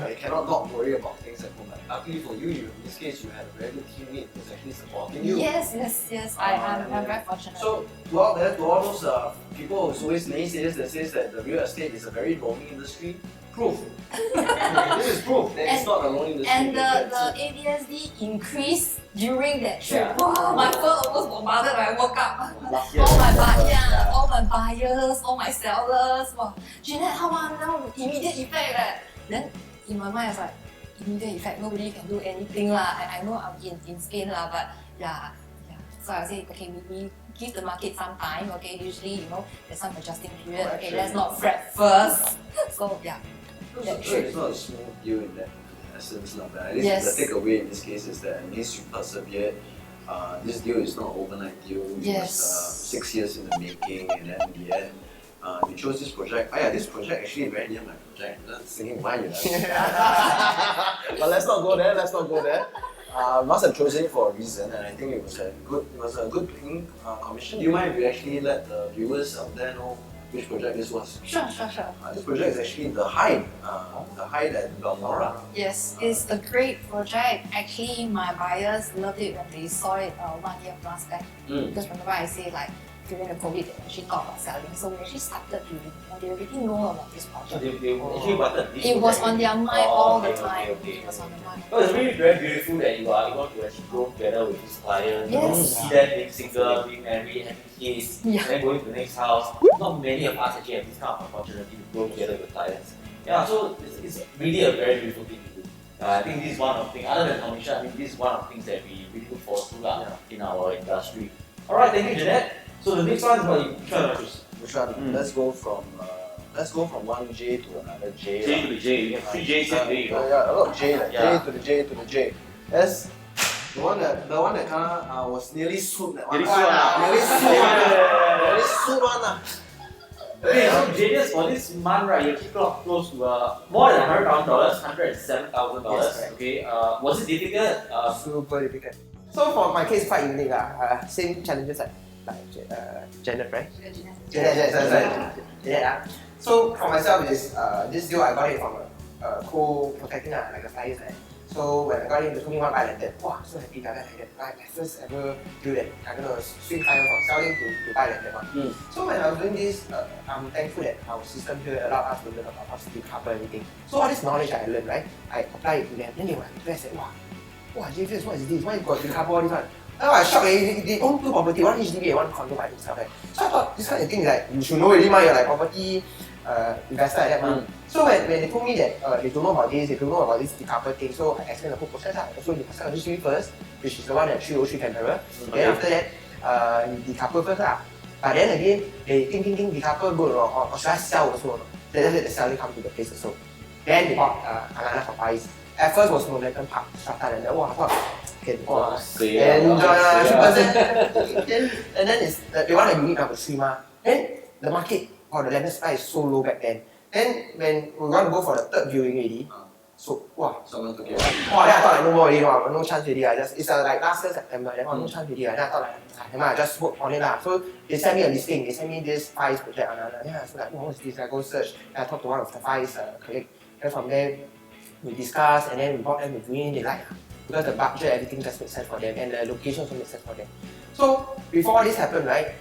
They cannot not worry about things at home. But luckily for you, in this case, you had a very good teammate who was actually supporting you. Yes. I'm very fortunate. So to all those people who always naysayers that says that the real estate is a very lonely industry, proof. This is proof that it's not a lonely industry. And the ABSD increased during that trip. Wow, my phone almost bombarded when I woke up. All my buyers, all my sellers. Wow, Jeanette, how about now? Immediate effect. Then in my mind, I was like, immediate effect, nobody can do anything. I know I'm in Spain, but yeah. So I say, okay, we give the market some time. Okay, usually, there's some adjusting period. Okay, let's not fret first. So yeah. So it's not a smooth deal in that essence, but at least the takeaway in this case is that at least you persevered. This deal is not an overnight deal. It was 6 years in the making, and then in the end, you chose this project. This project actually very near my project. I'm just thinking why you like. But let's not go there. Must have chosen it for a reason, and I think it was a good paying commission. Do you mind if you actually let the viewers out there know which project this was? Sure. This project is actually the Hyde at Balmoral. Yes, it's a great project. Actually, my buyers loved it when they saw it 1 year plus back. Because remember I say like during the COVID they actually thought about selling, so we actually started doing, and they already know about this project. So they actually wanted this. It was on their mind all the time. Okay. It was on their mind. So it's really very beautiful that you are able to actually grow together with this client. Yes. See them being single, being married, having kids, and then going to the next house. Not many of us actually have this kind of opportunity to grow together with clients. Yeah, so it's really a very beautiful thing to do. I think this is one of the things, other than commission, I think this is one of the things that we really look forward to in our industry. Alright, thank you, Jeanette. So the next one is what you try to choose. Which one? Let's go from one J to another J. J to the J. You have 3 J's and there you go. A lot of J, like J to the J to the J. The one that kinda was nearly sued that one. Nearly sued one. Nearly sued one lah. Okay, so Jadius, for this month, right, you actually clocked close to more than $100,000, $107,000. Yes, right. Okay, was it difficult? Super difficult. So for my case, quite unique. Same challenges like Janet, right? Janet. So for myself, this deal I got it from a co-protecting like a flyers. So when I got it, they told me one buy landed. Wow, so happy that I landed. Like my first ever deal that I'm gonna swing fire from selling to buy landed one. So when I was doing this, I'm thankful that our system here allowed us to learn about how to decouple everything. So all this knowledge I learned, right? I applied it to them. Then they were impressed. Said, wow, JFS, what is this? Why you got decouple all this one? I was shocked. They own two property, one HDB and one condo by themselves. Right? So I thought this kind of thing is like you should know already, you're like property investor like that. So when they told me that they don't know about this, they don't know about this decouple thing, so I explained the whole process. So you start with HDB first, which is the one at 303 Canberra. Then after that, you decouple first lah. But then again, they think decouple good or should I sell also? Then let the selling come to the place also. Then they bought another for price. At first was Northern Park, Strata, and then I thought, okay, enjoy and then they want a unique number 3 ma. Then the market or the land supply is so low back then. Then when we want to go for the third viewing already, so Someone took it. then I thought like no more already, no chance already. It's like last year September, then no chance already. Then I thought like I just work on it lah. So they sent me a listing, they sent me this FIS project. So like, what's this? I go search. I talked to one of the FIS colleagues. Then from there we discussed and then we bought them with green. They like because the budget, everything just makes sense for them, and the location also makes sense for them. So before all this happened, right,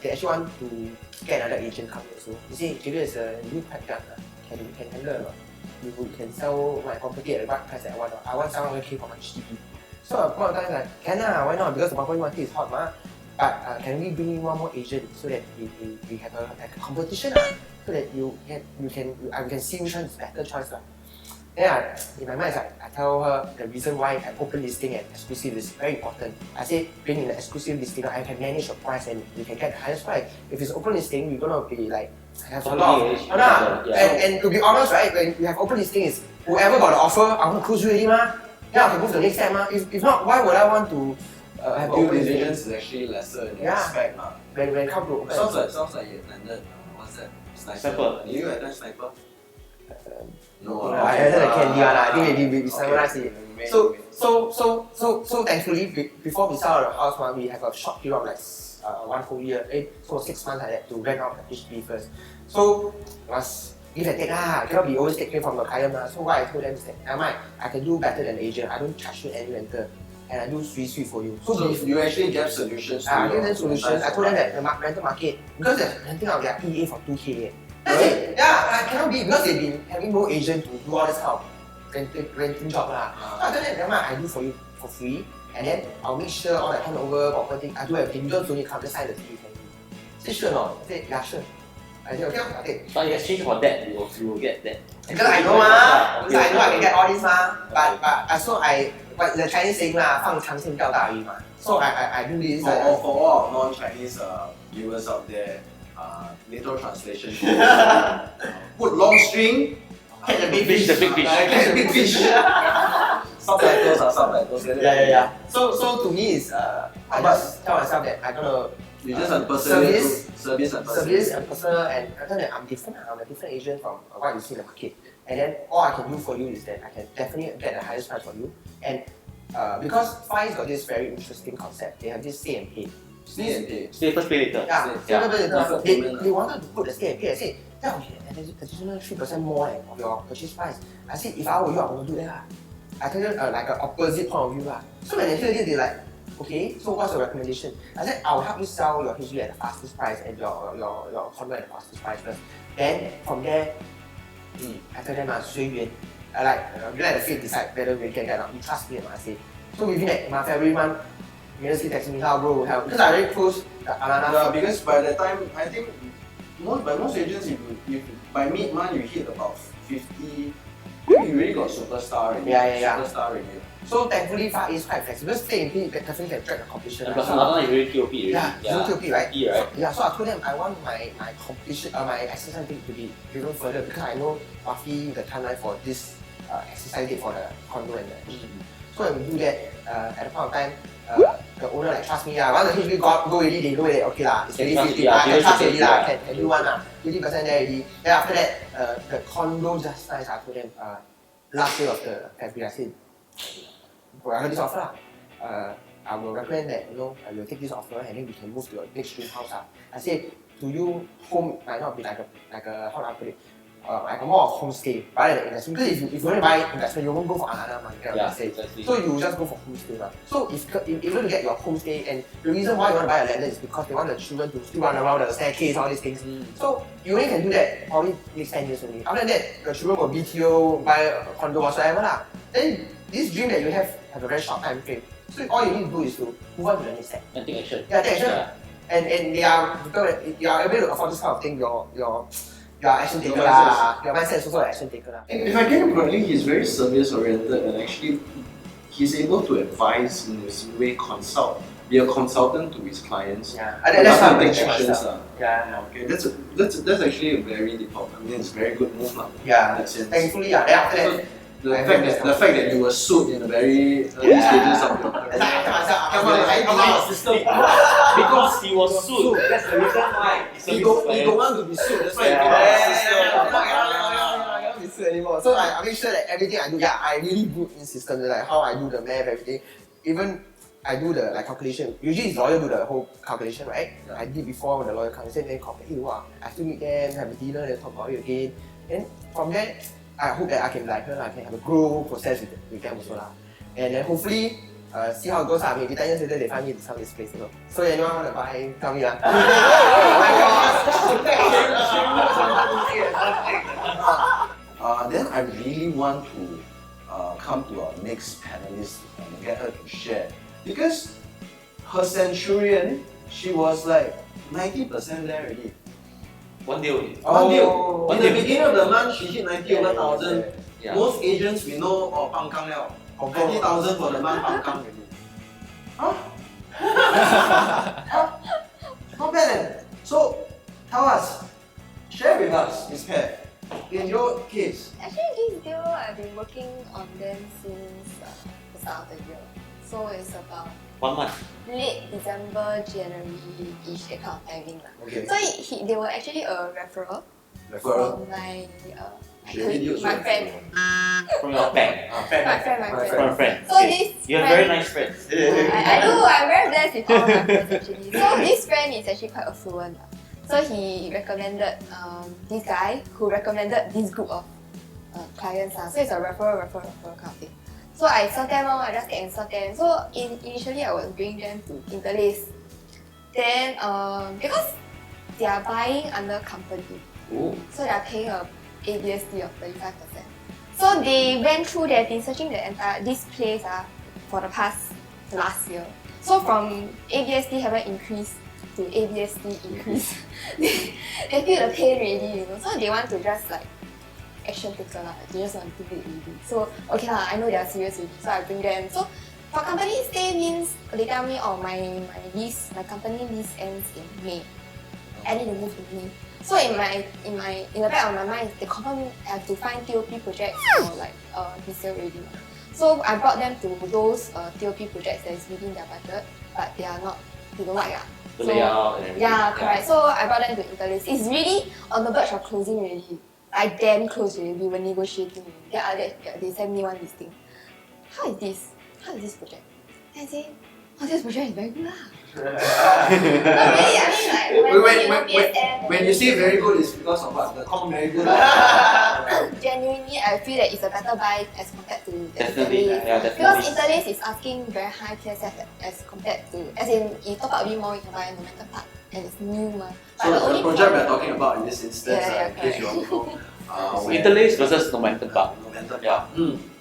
they actually want to get another agent coming also. You see, Julia is a new quite young, can handle a lot. You can sell my property at the right price that I want. I want 700K for my HDB. So at point of time like, can why not? Because the property market is hot, ma. But can we bring in one more agent so that we have a competition, so that we can see which one is better choice. Yeah, in my mind, I tell her the reason why I open listing and exclusive is very important. I say, being in the exclusive listing, I can manage your price and you can get the highest price. If it's open listing, you're gonna be like, have a lot of, and to be honest, right, when you have open listing, is whoever got the offer, I want to close you already, ma. Yeah, I can move to the next step, ma. If not, why would I want to have Due open listing? diligence is actually lesser in respect lah. When it comes to open Sounds like you attended, what's that? Sniper. Did you attend Sniper? No, I heard the candy one. I think maybe we summarize it. So thankfully, before we sell the house, we have a short period of like 1 whole year, so 6 months like that to rent out the HDB first. So must give and take lah. Cannot be always taken from the client lah. So what I told them is that, I can do better than the agent. I don't charge you any rental, and I do sweet for you. So you actually gave solutions. I gave them solutions. I told them that the rental market, because they're renting out their PA for 2K. That's it. Yeah, I cannot be because they've been having no agent to do all this kind of renting job lah. So I told them, I do for you for free, and then I'll make sure all the handover, property, I do everything. You don't need to come, just sign the deed. Say sure or not? Say yeah, sure. I say okay. But in exchange for that, you will get that. Because I know because I know I can get all this but the Chinese saying 放长线钓大鱼嘛. So I do this. For all non-Chinese viewers out there, literal translation. Put long string. Catch the big fish. Catch the big fish. Subtitles. Yeah. So to me is I just tell myself that I'm gonna you just service and personal, and I tell that I'm different. I'm a different agent from what you see in the market. And then all I can do for you is that I can definitely get the highest price for you. And because FI's got this very interesting concept, they have this stay and pay. Stay first, pay later. They wanted to put the stay and pay. I said, yeah, okay, additional 3% more of your purchase price. I said, if I were you, I want to do that. I tell them like an opposite point of view. So when they hear this, they're like, okay, so what's your recommendation? I said, I will help you sell your HDB at the fastest price and your condo at the fastest price first. Then from there, I tell them, 随缘. I let the fate decide whether we can get or not. You trust me, I say. So within that, February month, Ministry texting me, how bro, help. Because I already closed the Alana. Yeah, because by the time, I think, most agents, if by mid-month you hit about 50, you really got superstar already. Yeah. Superstar already. So thankfully, FAR is quite flexible. Stay in P definitely can track the completion. And plus another is really TOP. Yeah, TOP, right? Right? Yeah, so I told them I want my completion, my exercise thing to be even further because I know roughly the timeline for this exercise date for the condo and the HDB. So when we do that, at the point of time, the owner like trust me once the HDB go already, they know that okay lah, it's really 50 lah, can trust already lah, can do one lah, 50% there already. Then after that, the condo just nice, I told them, last day of the February, I said, I heard this offer lah. I will recommend that, I will take this offer and then we can move to your next dream house. I said, to you, home might not be like a how do I put it? Like a more of homestay rather than investment. Because if you want to buy investment, you won't go for another money. Exactly. So you just go for homestay. Right? So if you want to get your homestay, and the reason why you want to buy a landed is because they want the children to still run around the staircase, all these things. So you only can do that probably next 10 years only. After that, the children will BTO, buy a condo whatsoever lah. Then this dream that you have a very short time frame. So all you need to do is to move on to the next step. And take action. Yeah, take action. Yeah. And they are, you are able to afford this kind of thing, your action taker lah. Your mindset is also an action taker lah. If I get him correctly, he's very service oriented and actually he's able to advise in his way, be a consultant to his clients. Yeah, that's how I take actions. Yeah. Okay, that's actually a very it's a very good move lah. Yeah. That sense. Thankfully, then after that. The fact that you were sued in the very early stages of your career. Because he was sued. That's the reason why. He don't want to be sued. That's why he cannot be sued anymore. So I make sure that everything I do, I really put in systems, like how I do the math, everything. Even I do the calculation. Usually it's lawyer do the whole calculation, right? I did before the lawyer calculation, then calculate, I have to meet them, have a dinner, then talk about it again. Then from there, I hope that I can like her, I can have a grow process with them also lah. And then hopefully, see how it goes lah. Maybe 10 years later they find me to sell this place, So anyone want to buy, tell me lah. Then I really want to come to our next panelist and get her to share. Because her Centurion, she was like 90% there already. One deal. In the beginning of the month, she hit 90,000. Most agents we know or pang kang liao. 90,000 for the month pang kang already. Not bad. So tell us, share with us, Ms. Pat, in your case. Actually, this deal I've been working on them since the start of the year. So it's about 1 month. late December, January-ish, that kind of timing lah. Okay. So they were actually a referral from my friend. From your bank. My friend. From a friend. So Okay. this You have friend, very nice friends. I do. I'm very blessed with all my friends actually. So this friend is actually quite affluent. So he recommended this guy who recommended this group of clients. So it's a referral kind of thing. So I serve them I just get and serve them. So initially I was bringing them to Interlace. Then because they are buying under company, so they are paying a ABSD of 35%. So they went through, they've been searching this place for the last year. So from ABSD haven't increased to ABSD increase. They feel the pain already, So they want to just action taker lah. They just want to do it already. So okay lah, I know they are serious already. So I bring them. So for company stay means they tell me, my company lease ends in May. I need to move to May. So in the back of my mind, they confirm have to find TOP projects for resale already. So I brought them to those TOP projects that is within their budget, but they don't like The layout and everything. Yeah, correct. So I brought them to Interlace. It's really on the verge of closing already. Damn close already. We were negotiating. They sent me one listing. How is this project? And I say, this project is very good lah. No, really, I mean When you say very good, it's because of what? The com very good. Genuinely, I feel that it's a better buy as compared to Definitely, Interlace. yeah, definitely. Because Interlace is asking very high TSF as compared to, as in, you top up a bit more, you can buy a Momentum Park. And it's new ma. So the project we're talking about in this instance, in case you want to know, Interlace versus Momentum Park. Yeah.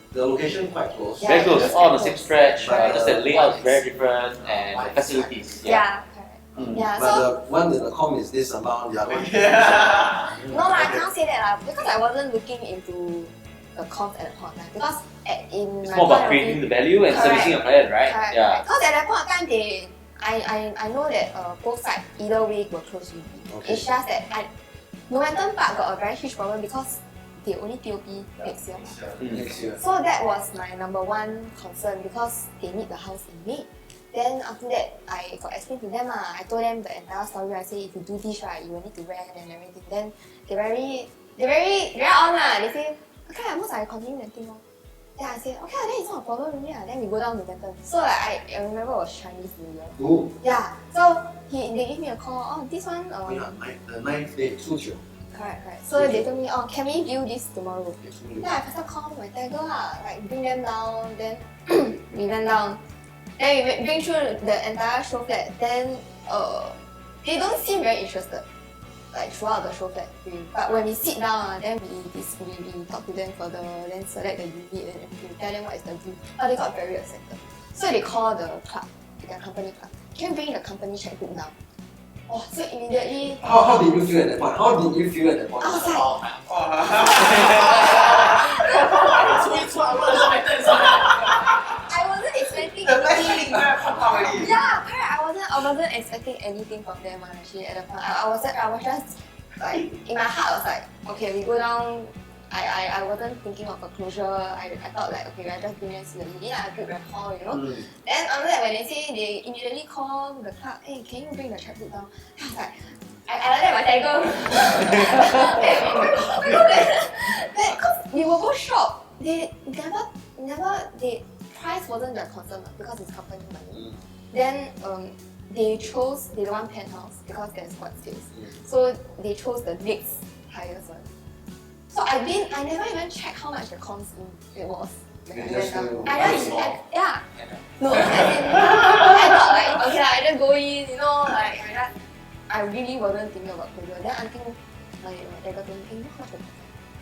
The location quite close. Very close, it's all on the quite same stretch. But just the layout is very different and the facilities. Yeah, correct. Yeah, But so the one in the com is this amount, the other one. no lah, I cannot say that lah because I wasn't looking into the cost at that point of time. Because It's more about creating the value and servicing a client, right? Correct. Yeah. Because at that point of time, I know that both sides either way were close with me. Okay. It's just that Momentum Park got a very huge problem because they only TOP next year. Next year. So that was my number one concern because they need the house in May. Then after that, I got explained to them. I told them the entire story. I say if you do this right, you will need to rent and everything. Then they very on They say, okay, at most I continue renting lor. Then I say, okay, then it's not a problem really. Then we go down to Denton. So like I remember it was Chinese New Year. Oh. Yeah. So they gave me a call. Oh, this one. Oh yeah, the 9th day, 初九. Correct. So they told me, oh, can we view this tomorrow? Then I first call my tiger like bring them down. Then we went down. Then we bring through the entire show flat. Then they don't seem very interested, like throughout the show flat. But when we sit down, then we talk to them further. Then select the unit and everything. Tell them what is the view. They got very excited. So they call the club, their company club. Can you bring the company checkbook down? Oh, so immediately. How did you feel at that point? How did you feel at that point? I was like, I wasn't expecting anything. Yeah, correct. I wasn't expecting anything from them actually at the point. I was just like in my heart I was like, okay, we go down. I wasn't thinking of a closure. I thought like okay, I just bring them to the unit, I build rapport, you know. Then after that when they say they immediately call the club, hey, can you bring the checkbook down? I was like, I like that my tiger. Because we were both shocked. They price wasn't their concern because it's company money. Then they don't want penthouse because there's what space. So they chose the next highest one. So I never even checked how much the cons it was. Yeah. No, I thought like okay, I just go in, you know, like I really wasn't thinking about closure. Then until my dad got to me, hey, how much the cons?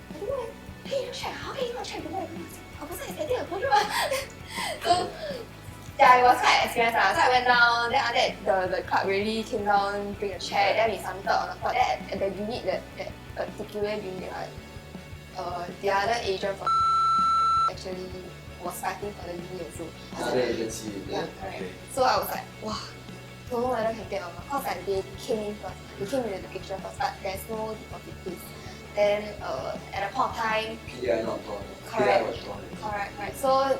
I don't know. Hey, you check. How can you not check before the cons? I was expecting a closure. So yeah, it was quite experienced. So I went down. Then after that, the club really came down, bring a chair. Then we submitted on the spot. Then at the unit, that particular unit, the other agent from actually was fighting for the unit also. Other agency. Yeah, correct. So I was like, wow, don't know whether I can get or not. Because like they came in first, they came in the picture first, but there's no deposit fees. Then at a point of time, PI not drawn. Correct. PI was drawn. Correct. So,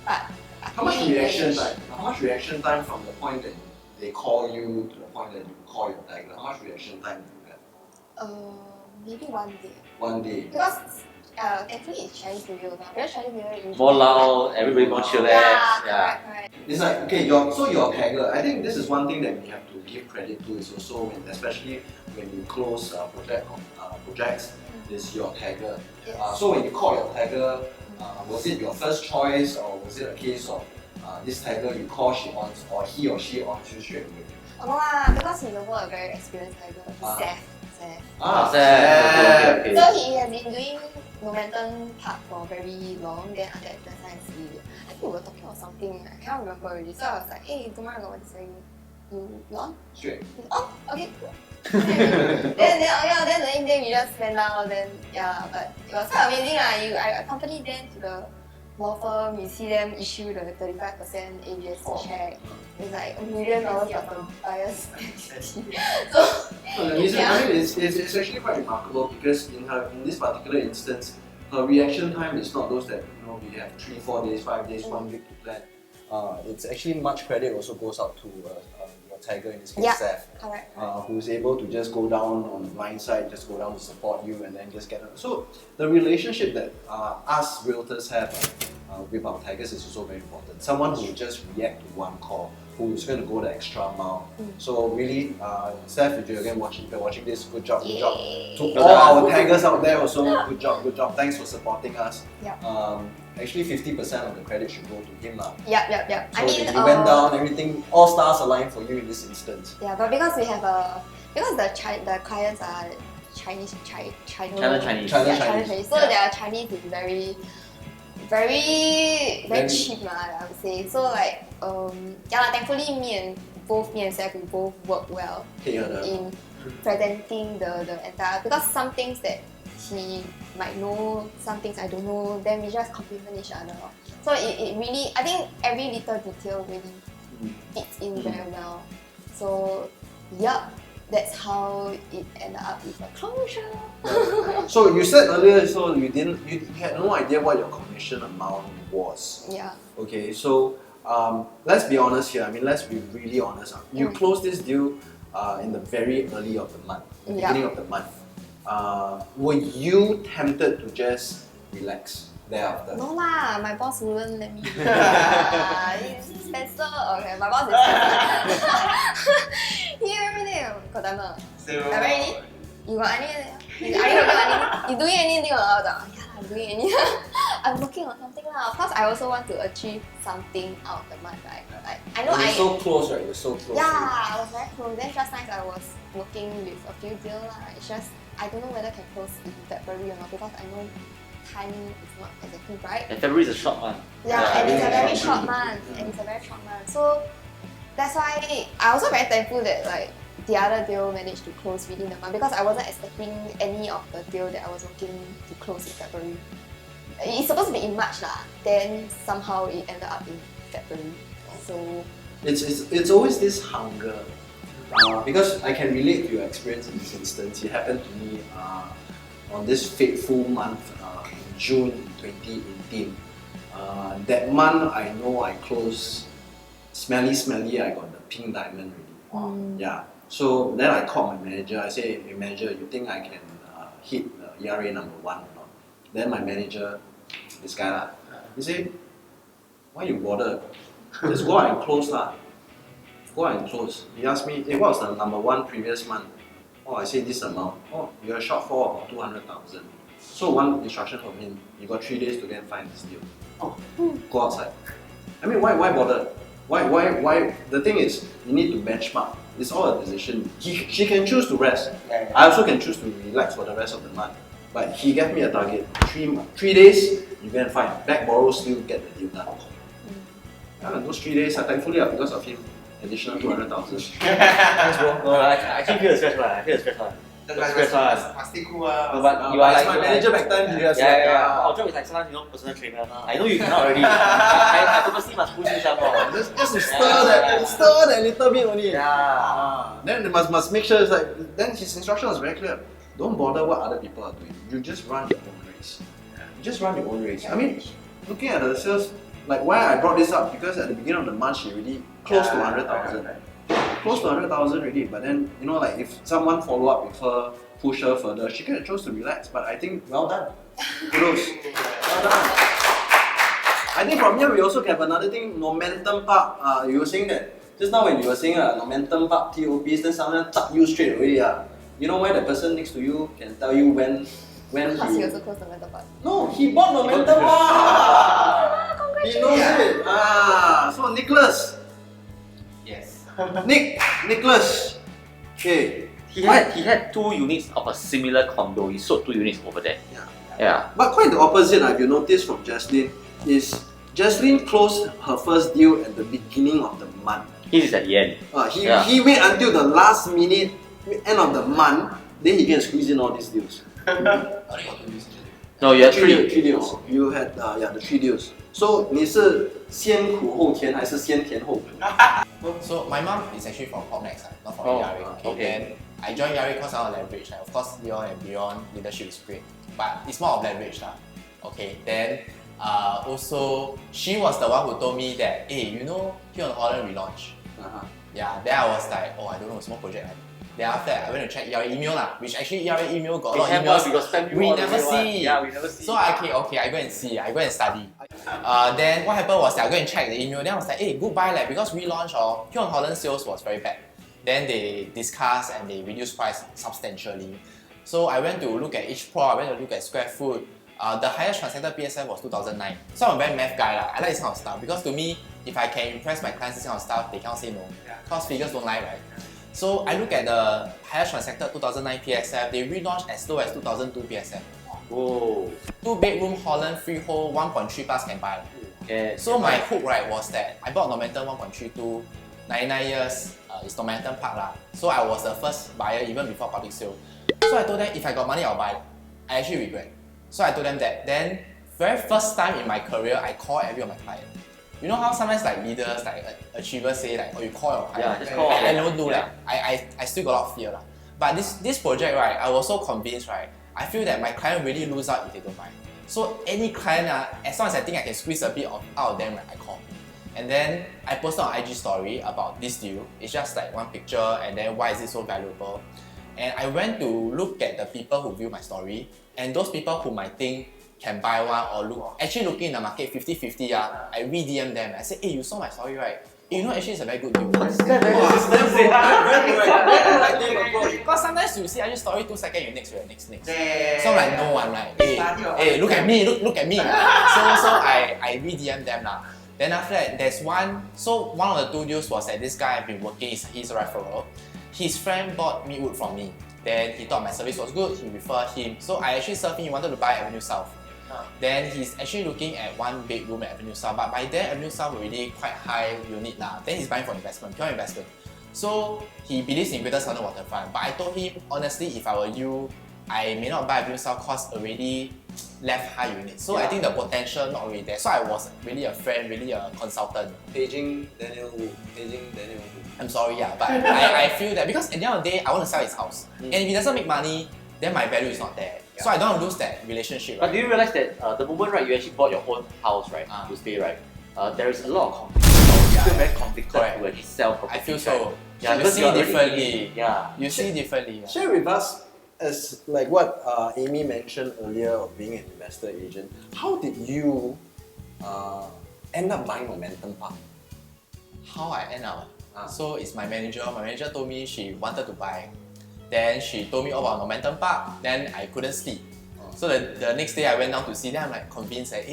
but How much reaction time? How much reaction time from the point that they call you to the point that you call your tiger? How much reaction time do you get? Maybe 1 day. 1 day. Because thankfully it's Chinese New Year now. Because Chinese New Year usually More loud, everybody more chillax. Yeah, correct. It's like okay, your tagger. I think this is one thing that we have to give credit to. Is also especially when you close projects, is your tagger. Yes. So when you call your tagger, was it your first choice or was it a case of this tagger you call she wants or he or she wants you straight away? No because he's also a very experienced tiger. He's Seth. Okay. So he has been doing Momentum Park for very long. Then after that, I think we were talking about something. I can't remember already. So I was like, hey, tomorrow I got this thing. You on? Straight. He's on? Okay. then the next day we just went down. Then yeah, but it was quite amazing. I accompanied them to the law firm. You see them issue the 35% ABS check. It's like $1 million for the buyer's So I mean, it's actually quite remarkable because in this particular instance, her reaction time is not those that we have 3, 4 days, 5 days, 1 week to plan. It's actually much credit also goes out to your tiger in this case, Seth, correct. who's able to just go down on the blind side, just go down to support you and then just get her. So the relationship that us realtors have with our tigers is also very important. Someone who will just react to one call, who's going to go the extra mile. So really, Seth, if you're again watching this, good job. To all our tigers out there also, good job. Thanks for supporting us. Actually 50% of the credit should go to him. Yep. So he went down, everything, all stars aligned for you in this instance. Yeah, but because we have because the clients are Chinese. So their Chinese is very cheap I would say. So like thankfully both me and Seth, we both work well in presenting the entire, because some things that he might know, some things I don't know, then we just complement each other. So it really, I think every little detail really fits in very well. So that's how it ended up with a closure. So you said earlier, so you had no idea what your commission amount was. Yeah. Okay, so let's be honest here. I mean, let's be really honest. You closed this deal in the very early of the month, beginning of the month. Were you tempted to just relax thereafter? No lah, my boss wouldn't let me. Spencer, okay, my boss is Spencer. You everything. Got time not? I'm ready. You got anything? Are you doing anything? You doing anything? Yeah, I'm doing anything. I'm working on something lah. Of course, I also want to achieve something out of the month, right? Like, I know You're so close, right? You're so close. Yeah, I was very close. Then just nice, I was working with a few deals lah. It's just I don't know whether can close in February or not because I know timing is not exactly right. And February is a short month. Yeah, and it's a very short month. So that's why I also very thankful that like the other deal managed to close within the month because I wasn't expecting any of the deal that I was working to close in February. It's supposed to be in March lah. Then somehow it ended up in February. So it's always this hunger. Because I can relate to your experience in this instance. It happened to me on this fateful month in June 2018. That month, I know I closed smelly. I got the pink diamond already. Yeah. So then I called my manager. I say, "Hey manager, you think I can hit ERA number 1 or not?" Then my manager, this guy lah, he said, "Why you bother? Just go out and close lah." Go out and close. He asked me, "Hey, what was the number 1 previous month?" Oh, I said this amount. Oh, you're a shortfall of 200,000. So one instruction from him, you got 3 days to go and find this deal. Oh, go outside. I mean, why bother? Why? The thing is, you need to benchmark. It's all a decision. She can choose to rest. I also can choose to relax for the rest of the month. But he gave me a target. 3 days, you go and find. Back borrow, still get the deal done. And those 3 days, thankfully, because of him, additional 200,000. Thanks, bro. No, I actually feel the stress one. I feel the stress one. Must stay cool. But you are like my manager back then. Yeah. Our job is like sometimes personal trainer. I know you cannot already. I purposely must push you some more. Just to stir that little bit only. Yeah. Then they must make sure it's like. Then his instruction was very clear. Don't bother what other people are doing. You just run your own race. You just run your own race. I mean, looking at the sales, like why I brought this up because at the beginning of the month she already close to 100,000. Close to 100,000 already, but then like if someone follow up with her, push her further, she could have chose to relax. But I think well done. Kudos. Well done. I think from here we also have another thing, momentum park. You were saying that just now when you were saying momentum park TOPs, then someone tap you straight away. You know why the person next to you can tell you when because he also closed the momentum part. No, he bought momentum park. He knows it. So Nicholas. Yes. Nicholas. Okay. He had 2 units of a similar condo. He sold 2 units over there. Yeah. But quite the opposite, if you notice from Jaslyn, is Jaslyn closed her first deal at the beginning of the month. His is at the end. He wait until the last minute, end of the month, then he can squeeze in all these deals. No, you had 3 3 deals. You had the 3 deals. So 你是先苦后甜还是先甜后苦？ So my mom is actually from Popnex, not from ERA. Okay. Then I joined ERA because I want leverage. Of course, Leon and Beyond leadership is great, but it's more of leverage. Okay. Then also she was the one who told me that, hey, you know, here on Holland relaunch. Yeah. Then I was like, oh, I don't know, small project. Then after that, I went to check ERA email which actually ERA email got a lot of emails. We never see. Yeah, we never see. So I go and see. I go and study. Then what happened was that I go and check the email. Then I was like, hey, goodbye, because relaunch or Pure Holland sales was very bad. Then they discussed and they reduced price substantially. So I went to look at each pro. I went to look at square foot. The highest transacted PSF was 2009. So I'm a very math guy. I like this kind of stuff because to me, if I can impress my clients this kind of stuff, they can't say no. Because figures don't lie, right? So I look at the highest transacted 2009 PSF, they relaunched as low as 2002 PSF. Whoa. 2-bedroom Holland freehold 1.3 plus can buy. Yeah. So my hook was that I bought Momentum 1.32, 99 years, it's Momentum Park . So I was the first buyer even before public sale. So I told them if I got money I'll buy. I actually regret. So I told them that. Then very first time in my career I called every of my clients. You know how sometimes like leaders, like achievers say like, oh, you call your client. Yeah, just call. I never do Yeah. like, I still got a lot of fear lah. But this project, right, I was so convinced, right, I feel that my client really lose out if they don't buy. So any client, as long as I think I can squeeze a bit out of them, right, I call. And then I posted on IG story about this deal. It's just like one picture and then why is it so valuable. And I went to look at the people who view my story and those people whom I think can buy one or actually looking in the market 50-50, I re-DM them. I said, hey, you saw my story, right? You know, actually it's a very good deal. This guy very consistent. Because sometimes you see IG story 2 seconds, you next. Yeah. So I'm like, no, I'm like, hey, look at me, look at me. So I re-DM them lah. Then after that, there's one, so one of the 2 deals was that this guy I've been working, he's a referral. His friend bought meatwood from me. Then he thought my service was good, he referred him. So I actually served him, he wanted to buy Avenue South. Then he's actually looking at 1 bedroom at Avenue South, but by then Avenue South already quite high unit lah. Then he's buying for investment, pure investment. So he believes in Greater Southern Waterfront. But I told him, honestly, if I were you, I may not buy Avenue South cause already left high unit. So I think the potential not really there. So I was really a friend, really a consultant. Paging Daniel Wu. I'm sorry, but I feel that because at the end of the day, I want to sell his house. And if he doesn't make money, then my value is not there. So I don't want to lose that relationship. But do you realize that the moment you actually bought your own house, right, to stay, right, there is a lot of conflict. You feel very conflicted to actually sell property. I feel so. Right? Yeah, You see differently. Yeah. You see differently. Share with us, as like what Amy mentioned earlier of being an investor agent, how did you end up buying Momentum Park? How I end up? So it's my manager. My manager told me she wanted to buy. Then she told me about Momentum Park. Then I couldn't sleep. So the next day I went down to see. Then I'm like convinced that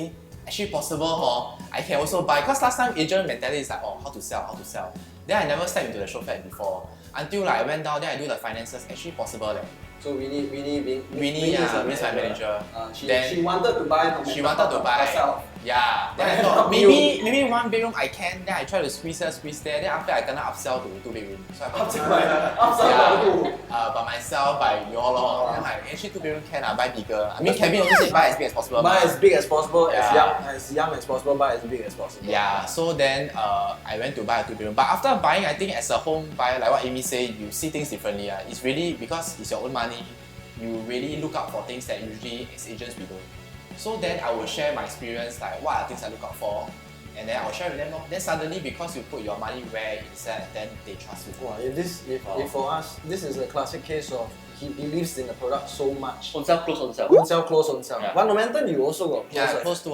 actually possible, I can also buy. Because last time agent mentality is like, oh, how to sell. Then I never stepped into the show flat before. Until like I went down, then I do the finances. Actually possible. So Winnie is my manager. She wanted to buy herself. Yeah. Then I thought maybe 1 bedroom I can. Then I try to squeeze here, squeeze there. Then after I gonna upsell to 2 bedroom. So I by myself, by y'all lor. Then like actually 2 bedroom can buy bigger. I mean Kevin also said buy as big as possible. Buy as big as possible, as young as possible, buy as big as possible. Yeah. So then I went to buy a 2 bedroom. But after buying, I think as a home buyer, like what Amy said, you see things differently. It's really because it's your own money. You really look out for things that usually as agents we don't. So then I will share my experience, like what are things I look out for, and then I'll share with them. Then suddenly, because you put your money where it's at, then they trust you. Wow, if for us, this is a classic case of he believes in the product so much. Own self, close own self. Own self, close own self. Yeah. But Momentum, you also got close. Yeah, close to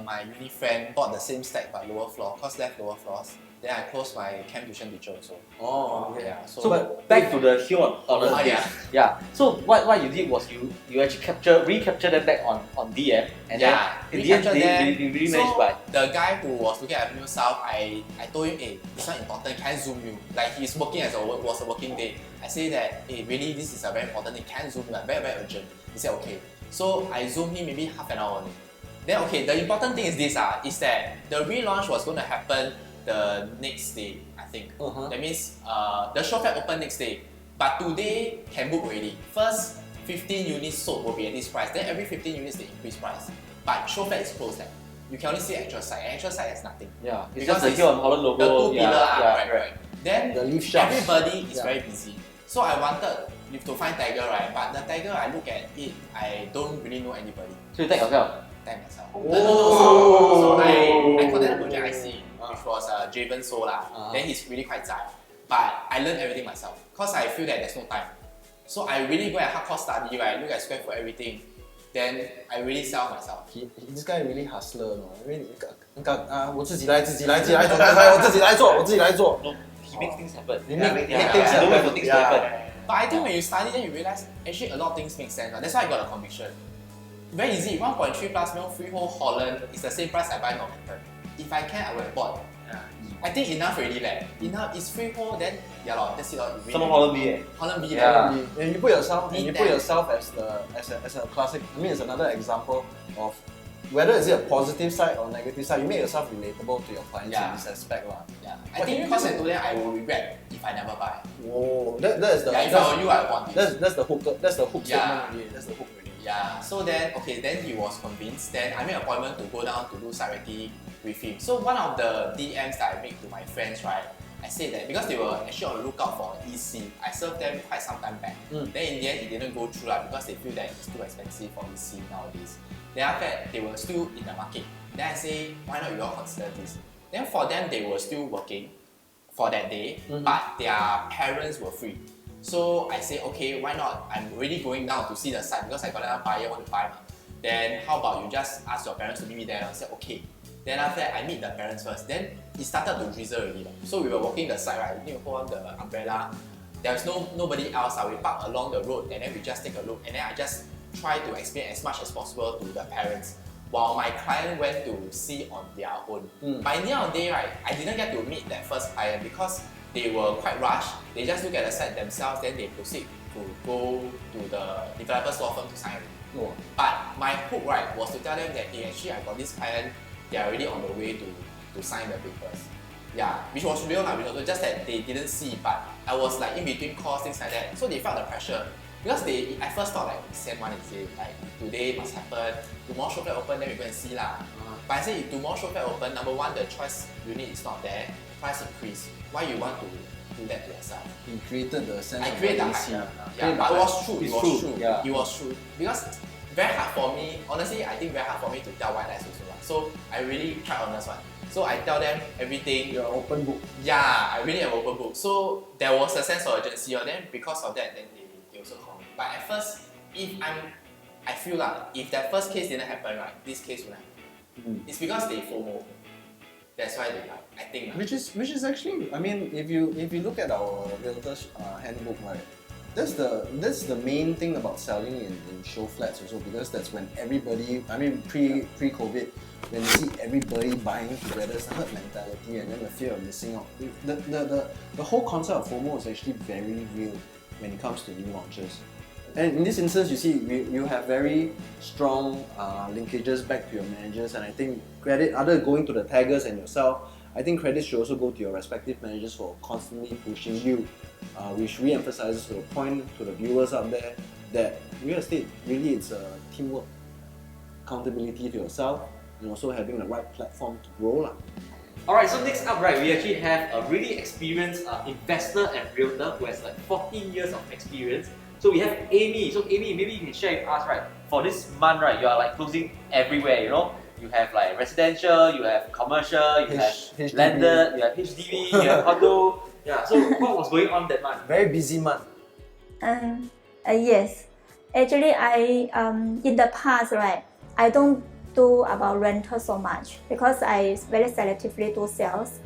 my uni friend bought the same stack but lower floor, cause left lower floors. Then I closed my camp tuition teacher also. Oh, okay. Yeah. So back to the Hill on Holland case. Yeah. So what you did was you actually recaptured them back on DM, and then in the end they really managed to buy. The guy who was looking at Avenue South, I told him, hey, this one important, can I zoom you? Like he's working was a working day. I say that, hey, really this is a very important thing, can I zoom you? Like, very, very urgent. He said okay. So I zoomed him maybe half an hour only. Then okay, the important thing is this is that the relaunch was going to happen the next day, I think. That means the show flat open next day. But today can book already. First 15 units sold will be at this price. Then every 15 units they increase price. But show flat is closed. You can only see actual site. Actual site has nothing. Yeah, because the Hill on Holland logo. The 2 pillar right. Then the leaf shops. Everybody is very busy. So I wanted to find Tiger, right? But the Tiger, I look at it, I don't really know anybody. So you take yourself? Tag myself. So I contacted Project IC, which was Javen So Then he's really quite zai. But I learned everything myself because I feel that there's no time. So I really go and hardcore study, right? Look at square foot, everything. Then I really sell myself. This guy really hustler, no? I mean, 我自己来做，我自己来做。 No, he makes things happen. He make things happen. Don't wait for things to happen. But I think when you study, then you realize actually a lot of things make sense. That's why I got a conviction. Very easy. 1.3 plus million freehold Holland is the same price I buy Momentum. If I can, I would have bought. I think enough already leh. Enough is freehold, then that's it. Some Holland B. Holland B. And you put yourself as a classic. I mean, it's another example of whether is it a positive side or negative side. You make yourself relatable to your clients in this aspect, lah. Yeah. I think because I told them I will regret if I never buy. Oh, that is the. If I were you, I want this. That's the hook. That's the hook statement already. That's the hook already. Yeah. So then he was convinced. Then I made an appointment to go down to do site recce with him. So one of the DMs that I make to my friends, right, I said that because they were actually on the lookout for EC, I served them quite some time back. Then in the end, it didn't go through because they feel that it's too expensive for EC nowadays. Then after that, they were still in the market. Then I say, why not you all consider this? Then for them, they were still working for that day, but their parents were free. So I say, okay, why not? I'm already going down to see the site because I got another buyer want to buy. Then how about you just ask your parents to meet me there? And I said, okay. Then after that, I meet the parents first. Then it started to drizzle already. So we were walking the side, right? We need to hold on the umbrella. There's nobody else. We park along the road and then we just take a look. And then I just try to explain as much as possible to the parents, while my client went to see on their own. By the end of the day, right, I didn't get to meet that first client because they were quite rushed. They just look at the site themselves, then they proceed to go to the developer's law firm to sign. But my hope, right, was to tell them that, hey, actually I got this client, they are already on the way to sign the papers. Yeah, which was real, which was just that they didn't see, but I was like in between calls, things like that. So they felt the pressure. Because I first thought like, send one is it, like today must happen, tomorrow show flat open, then we go and see lah. But I say if tomorrow show flat open, number one, the choice unit is not there, price increase. Why you want to do that to yourself? He created the sense I of created the urgency. hype. Yeah, but it was true. Yeah. It was true. Because very hard for me, honestly, I think very hard for me to tell white lies also. So I really try honest one. So I tell them everything. You're open book. Yeah, I really am open book. So there was a sense of urgency. Then because of that, then they also call me. But at first, I feel like if that first case didn't happen, right, this case will happen. It's because they FOMO. That's why they like. I think. Which is actually, I mean, if you look at our realtors handbook, right, that's the main thing about selling in show flats also, because that's when everybody, I mean, pre-COVID, when you see everybody buying together, it's a herd mentality, and then the fear of missing out. The whole concept of FOMO is actually very real when it comes to new launches. And in this instance, you see, you have very strong linkages back to your managers, and I think credit, other going to the taggers and yourself, I think credit should also go to your respective managers for constantly pushing you, which re-emphasizes to the point to the viewers out there that real estate, really it's a teamwork, accountability to yourself, and also having the right platform to grow. Alright, so next up, right, we actually have a really experienced investor and realtor who has like 14 years of experience. So we have Amy. So Amy, maybe you can share with us, right, for this month, right, you are like closing everywhere, you know? You have like residential, you have commercial, you have HDB. landed, you have HDB, you have condo. Yeah, so what was going on that month? Very busy month. Yes, actually I in the past, right, I don't do about rental so much because I very selectively do sales.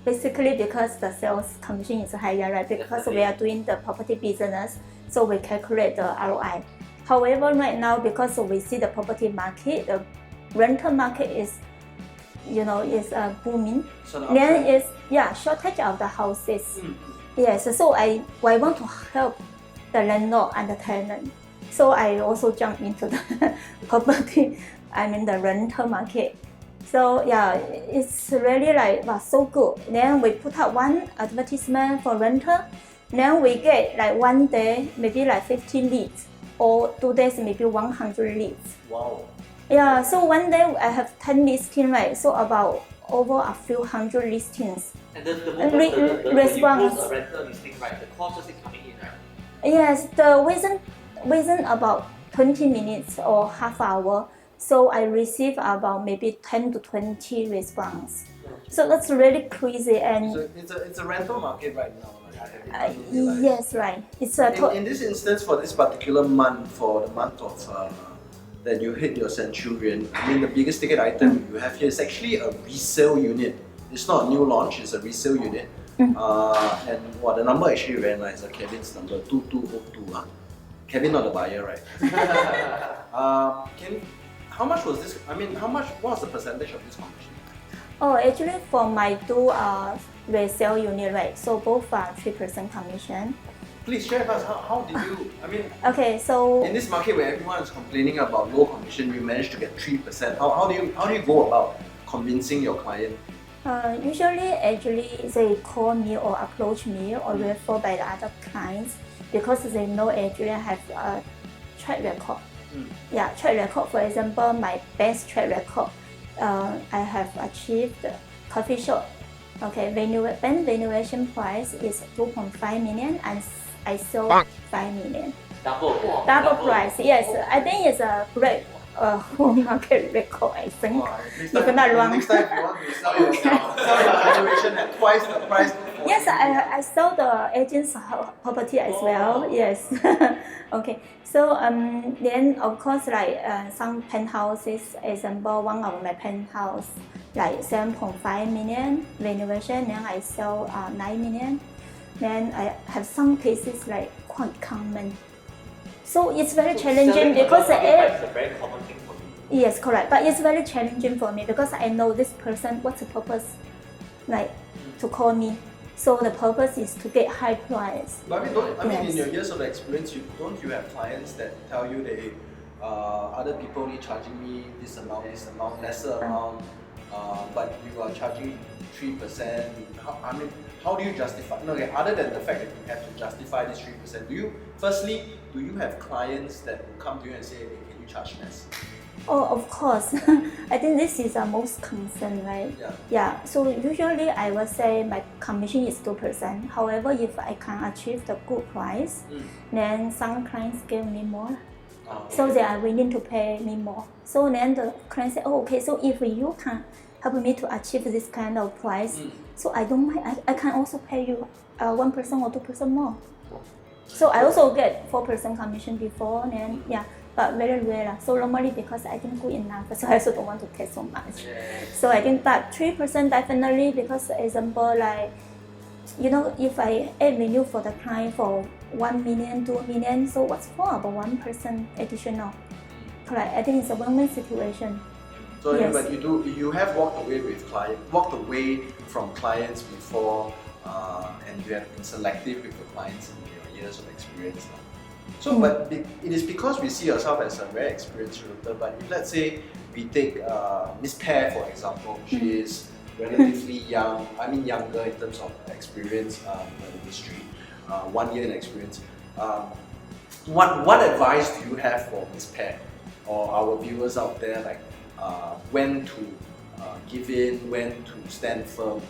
Basically because the sales commission is higher, right? Because we are doing the property business, so we calculate the ROI. However, right now, because we see the property market, the rental market is, booming. Then is shortage of the houses. Yes, so I want to help the landlord and the tenant. So I also jump into the property, the rental market. So yeah, it's really like so good. Then we put out one advertisement for rental. Then we get like one day maybe like 15 leads, or 2 days maybe 100 leads. Wow. Yeah, so one day I have 10 listings, right? So about over a few hundred listings. And the moment when you post a rental listing, right, the calls just keep coming in, right? Yes, the within about 20 minutes or half hour. So I receive about maybe 10 to 20 response. So that's really crazy. And So it's a rental market right now. yes, right. It's a in this instance, for this particular month, for the month of that you hit your Centurion, I mean the biggest ticket item you have here is actually a resale unit. It's not a new launch, it's a resale unit. And the number actually very nice, Kevin's number 2202. Kevin not the buyer, right? How much was this? I mean, what was the percentage of this commission? Oh, actually for my two resale unit, right? So both are 3% commission. Please share with us, how did you, Okay, so in this market where everyone is complaining about low commission, you managed to get 3%. How do you go about convincing your client? Usually actually they call me or approach me or refer by the other clients because they know actually I have a track record. Yeah, track record, for example, my best track record I have achieved coffee shop. Okay, valuation price is 2.5 million and I sold 5 million. Double price, yes. I think it's a great whole market record, I think. Next If I'm not wrong. Next time if you want to sell your valuation at twice the price. Yes, I sold the agent's property as well. Yes. Okay. So then of course like some penthouses, example one of my penthouse like 7.5 million valuation. Then I sell 9 million. Then I have some cases like quite common. So it's very challenging because it's a very common thing for me. yes, correct. But it's very challenging for me because I know this person what's the purpose, like to call me. So the purpose is to get high price. But I mean, Yes. in your years of experience, don't you have clients that tell you that other people only charging me this amount, lesser amount, but you are charging 3%? How do you justify? No, okay, other than the fact that you have to justify this 3%, do you have clients that will come to you and say, hey, can you charge less? Oh, of course. I think this is our most concern, right? Yeah. Yeah. So usually I will say my commission is 2%. However, if I can achieve the good price, then some clients give me more. So they are willing to pay me more. So then the client say, oh, okay, so if you can help me to achieve this kind of price, so I don't mind, I can also pay you 1% or 2% more. So I also get 4% commission before, then yeah, but very rare. So normally because I think good enough, so I also don't want to take so much. So I think that 3% definitely because example like, you know, if I add value for the client for 1 million, 2 million, so what's for about 1% additional? Correct. I think it's a win-win situation. So Yes. but you have walked away from clients before, and you have been selective with the clients in your years of experience. So, but it is because we see ourselves as a very experienced realtor. But if let's say we take Miss Pear for example, she is relatively young. I mean younger in terms of experience in the industry, 1 year in experience. What advice do you have for Miss Pear or our viewers out there, like when to give in, when to stand firm?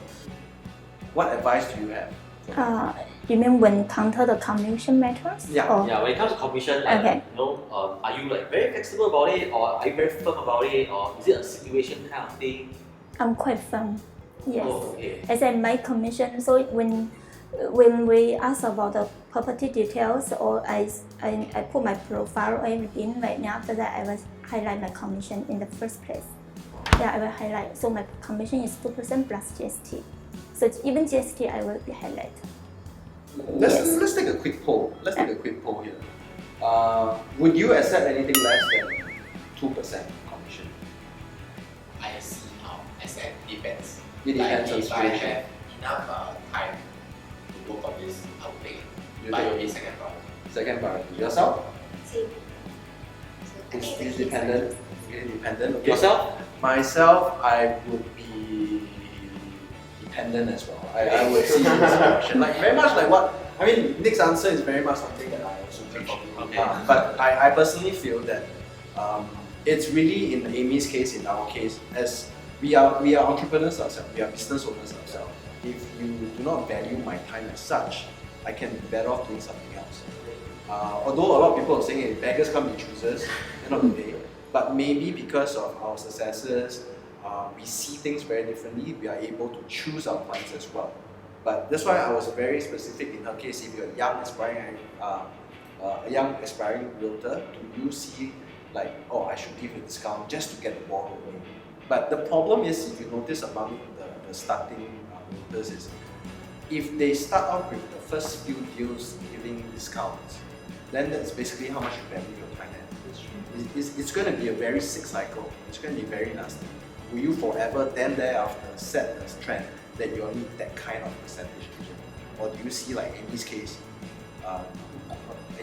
What advice do you have? You mean when counter the commission matters? Yeah. Or- Yeah, when it comes to commission, like, Okay. you know, are you like very flexible about it, or are you very firm about it, or is it a situation kind of thing? I'm quite firm. Yes. Oh, okay. I said my commission. So when we ask about the property details or I put my profile or everything, right now after that I will highlight my commission in the first place. Yeah, I will highlight. So my commission is 2% plus GST. So even GST I will be highlight. Let's take a quick poll. Let's take a quick poll here. Would you accept anything less than 2% commission? I see how. I said depends. It depends on Like if I situation. have enough time to work on this, I will take it. You But it will take be second priority. Second priority. Yourself? Same. So I It's think the independent. Independent. Okay. Yourself? Myself, I would be dependent as well. I would see this question. Like very much like what I mean, Nick's answer is very much something that I also wish. Okay. But I personally feel that it's really in Amy's case, in our case, as we are entrepreneurs ourselves, we are business owners ourselves. If you do not value my time as such, I can be better off doing something else. Although a lot of people are saying hey, beggars can't be choosers, end of the day. But maybe because of our successes, we see things very differently. We are able to choose our clients as well. But that's why I was very specific in her case. If you're a young aspiring realtor, do you see like, oh, I should give a discount just to get the ball rolling? But the problem is, if you notice among the starting realtors is, if they start off with the first few deals giving discounts, then that's basically how much you value your time at. It's going to be a very sick cycle. It's going to be very nasty. Will you forever then thereafter set a trend that you need that kind of percentage? Or do you see like in this case,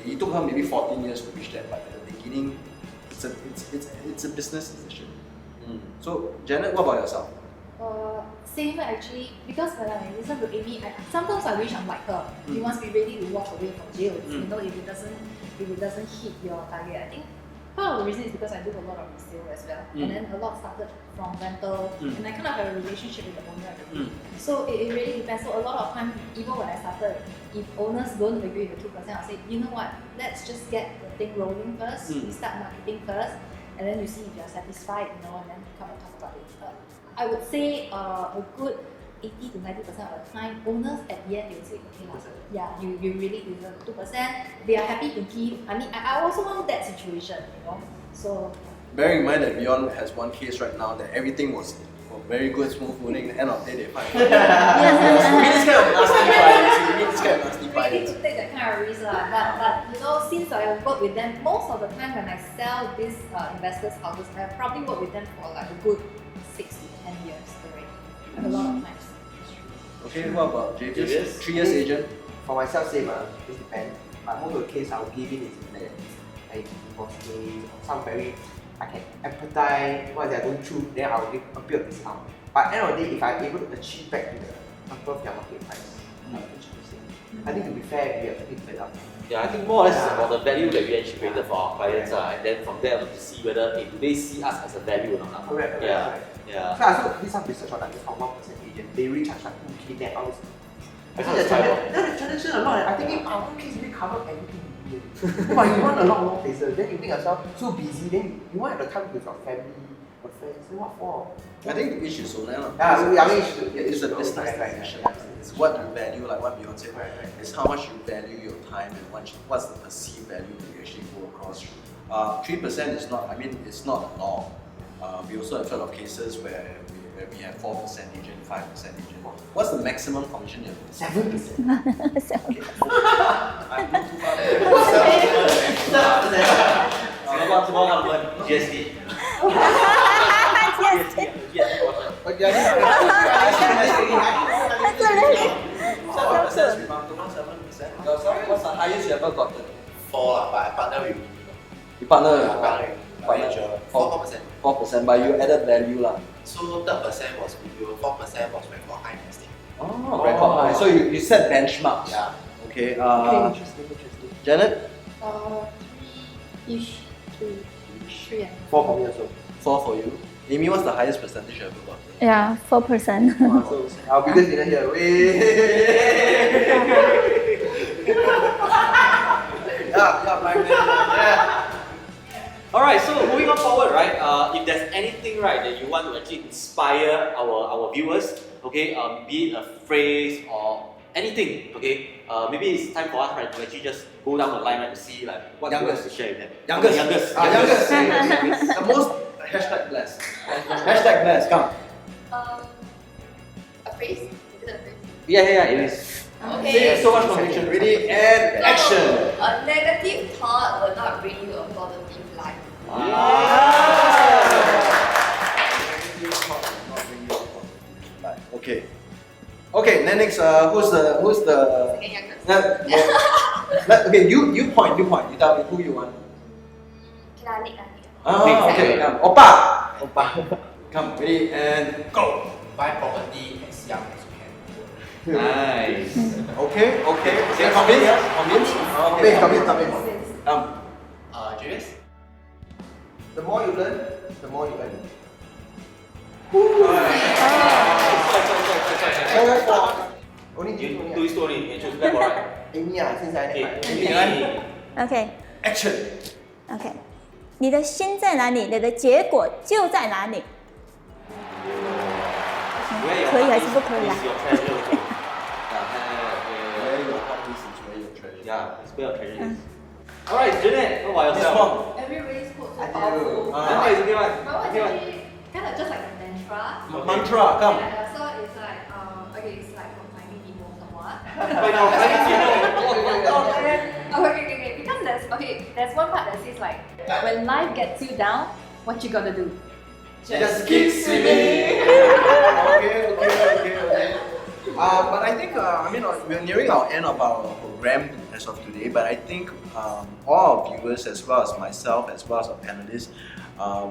it took her maybe 14 years to reach that, but at the beginning, it's a business decision. So Janet, what about yourself? Same actually, because when I listen to Amy, sometimes I wish I'm like her. You must be ready to walk away from jail. You know, if it doesn't hit your target. I think part of the reasons is because I do a lot of resale as well, and then a lot started from rental, and I kind of have a relationship with the owner already. So it really depends. So a lot of time, even when I started, if owners don't agree with the 2%, I'll say, you know what, let's just get the thing rolling first. We start marketing first, and then you see if you're satisfied, and then come and talk about it. I would say a good 80 to 90% of the time, owners at the end they will say, okay, yeah, you really deserve 2%. They are happy to give. I mean, I also want that situation, So bearing in mind that Beyond has one case right now that everything was very good, smooth moving. At the end of the day, they find. We need this kind of nasty finance. We need this kind of nasty we need finance. to take that kind of risk, but since I work with them, most of the time when I sell these investors' houses, I probably work with them for like a good 6 to 10 years already. A lot of times. Okay, what about Javius? 3 years agent. For myself, same. It depends. But most of the case I'll give in is like divorce case, some very I can empathize what they're going through, then I'll give a bit of discount. But at the end of the day, if I'm able to achieve back to the above their market price, I'll achieve the same. I think to be fair, we have to pick it up. Yeah, I think more or less it's about the value that we actually created for our clients, and then from there to see whether do they see us as a value or not. Correct. Yeah. Yeah. So I also did some research on like this 1% agent. They recharge like 2K, then all this. I think the transaction a lot. I think our case really cover everything. But you run a lot of places, then you make yourself so busy, then you won't have the time with your family, your friends. Then what for? I think each is own. It's a business decision. It's what you value, like what Beyonce said. It's how much you value your time and what's the perceived value that you actually go across. 3% is not. I mean, it's not a norm. We also have heard of cases where we have 4% agent, 5% agent. What's the maximum commission you have? 7%. I'm not too far. Small government, GST. What's the highest you ever gotten? 4, but I partner with You partner manager. 4%. 4%, but you added value lah. So 3% was video, 4% was record high investing. Oh, record high. So you set benchmarks. Yeah. Okay. Interesting. Janet? 3-ish, 3 and 4 for me also. 4 for you. Amy, what's the highest percentage you ever got? Yeah, 4%. So our biggest winner here. Alright, so moving on forward, right? If there's anything right that you want to actually inspire our viewers, okay, be it a phrase or anything, okay, maybe it's time for us right to actually just go down the line right, to see like what you want to share with them. Youngest. The most #blessed. #blessed. Come. A phrase? Is it a phrase? Yeah, it is. Okay. So much conviction. Ready and action. A negative thought will not bring you a positive life. Okay. Okay. Then next, who's the? Second youngest. Okay, you point. You tell me who you want. Can I Nick? Okay. Come. Oppa. Come. Ready and go. Buy property as young as you can. Nice. Okay. Convince. Come. Julius? The more you learn, the more you earn. Only you Two is only. You choose left or right. Amy 现在 Okay. OK Action. OK，你的心在哪里，你的结果就在哪里。 Where your 可以 heart 还 is, 是不可以 is 啊？ your treasure. Okay. Where your heart is where your treasure. Yeah, it's where your treasure is. Alright, Janet, what about This yourself? one. Everybody's quote so I do. powerful. That one is okay one. My one is Okay one. actually kind of just like a mantra. Mantra. Come. Yeah, so it's like, okay, it's like from finding Nemo somewhat. Wait, no, Okay. Because there's one part that says like, when life gets you down, what you gotta do? Just keep swimming. Okay. But I think we're nearing our end of our program as of today. But I think all our viewers, as well as myself, as well as our panelists,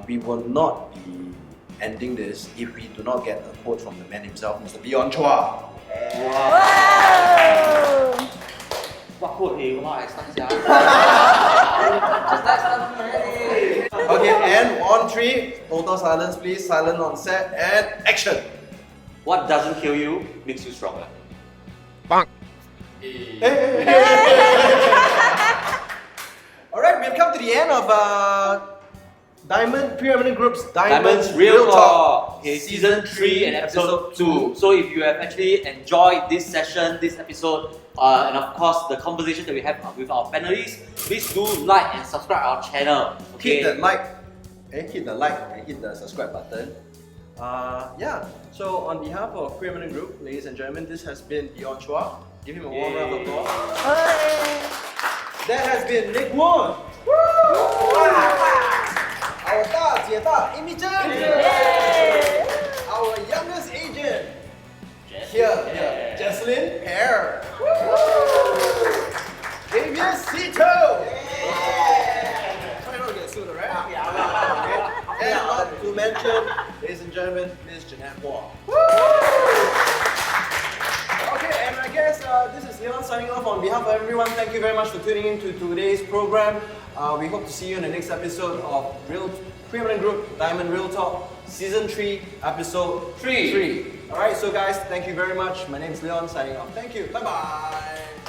we will not be ending this if we do not get a quote from the man himself, Mr. Beyond Chua. Wow. What quote? Hey, wow, I start Okay, and on 3, total silence please, silent on set, and action! What doesn't kill you makes you stronger. Alright, we've come to the end of Preeminent Group's Diamonds Real Talk, okay, season 3 and episode 2. So if you have actually enjoyed this session, this episode, and of course the conversation that we have with our panelists, please do like and subscribe our channel. Okay? Hit the like and hit the subscribe button. Yeah, so on behalf of Preeminent Group, ladies and gentlemen, this has been Dion Chua. Give him a warm round of applause. That has been Nick Won. Our 大姐大 Amy Chen. Our youngest agent. Here, Jesselyn Pear. Xavier Cito. Try not to get sued, right? Okay. And not to mention, ladies and gentlemen, Miss Jeanette Hua. Okay, and I guess this is Leon signing off on behalf of everyone. Thank you very much for tuning in to today's program. We hope to see you in the next episode of Preeminent Group Diamond Real Talk, Season 3, Episode 3. Alright, so guys, thank you very much. My name is Leon signing off. Thank you. Bye-bye.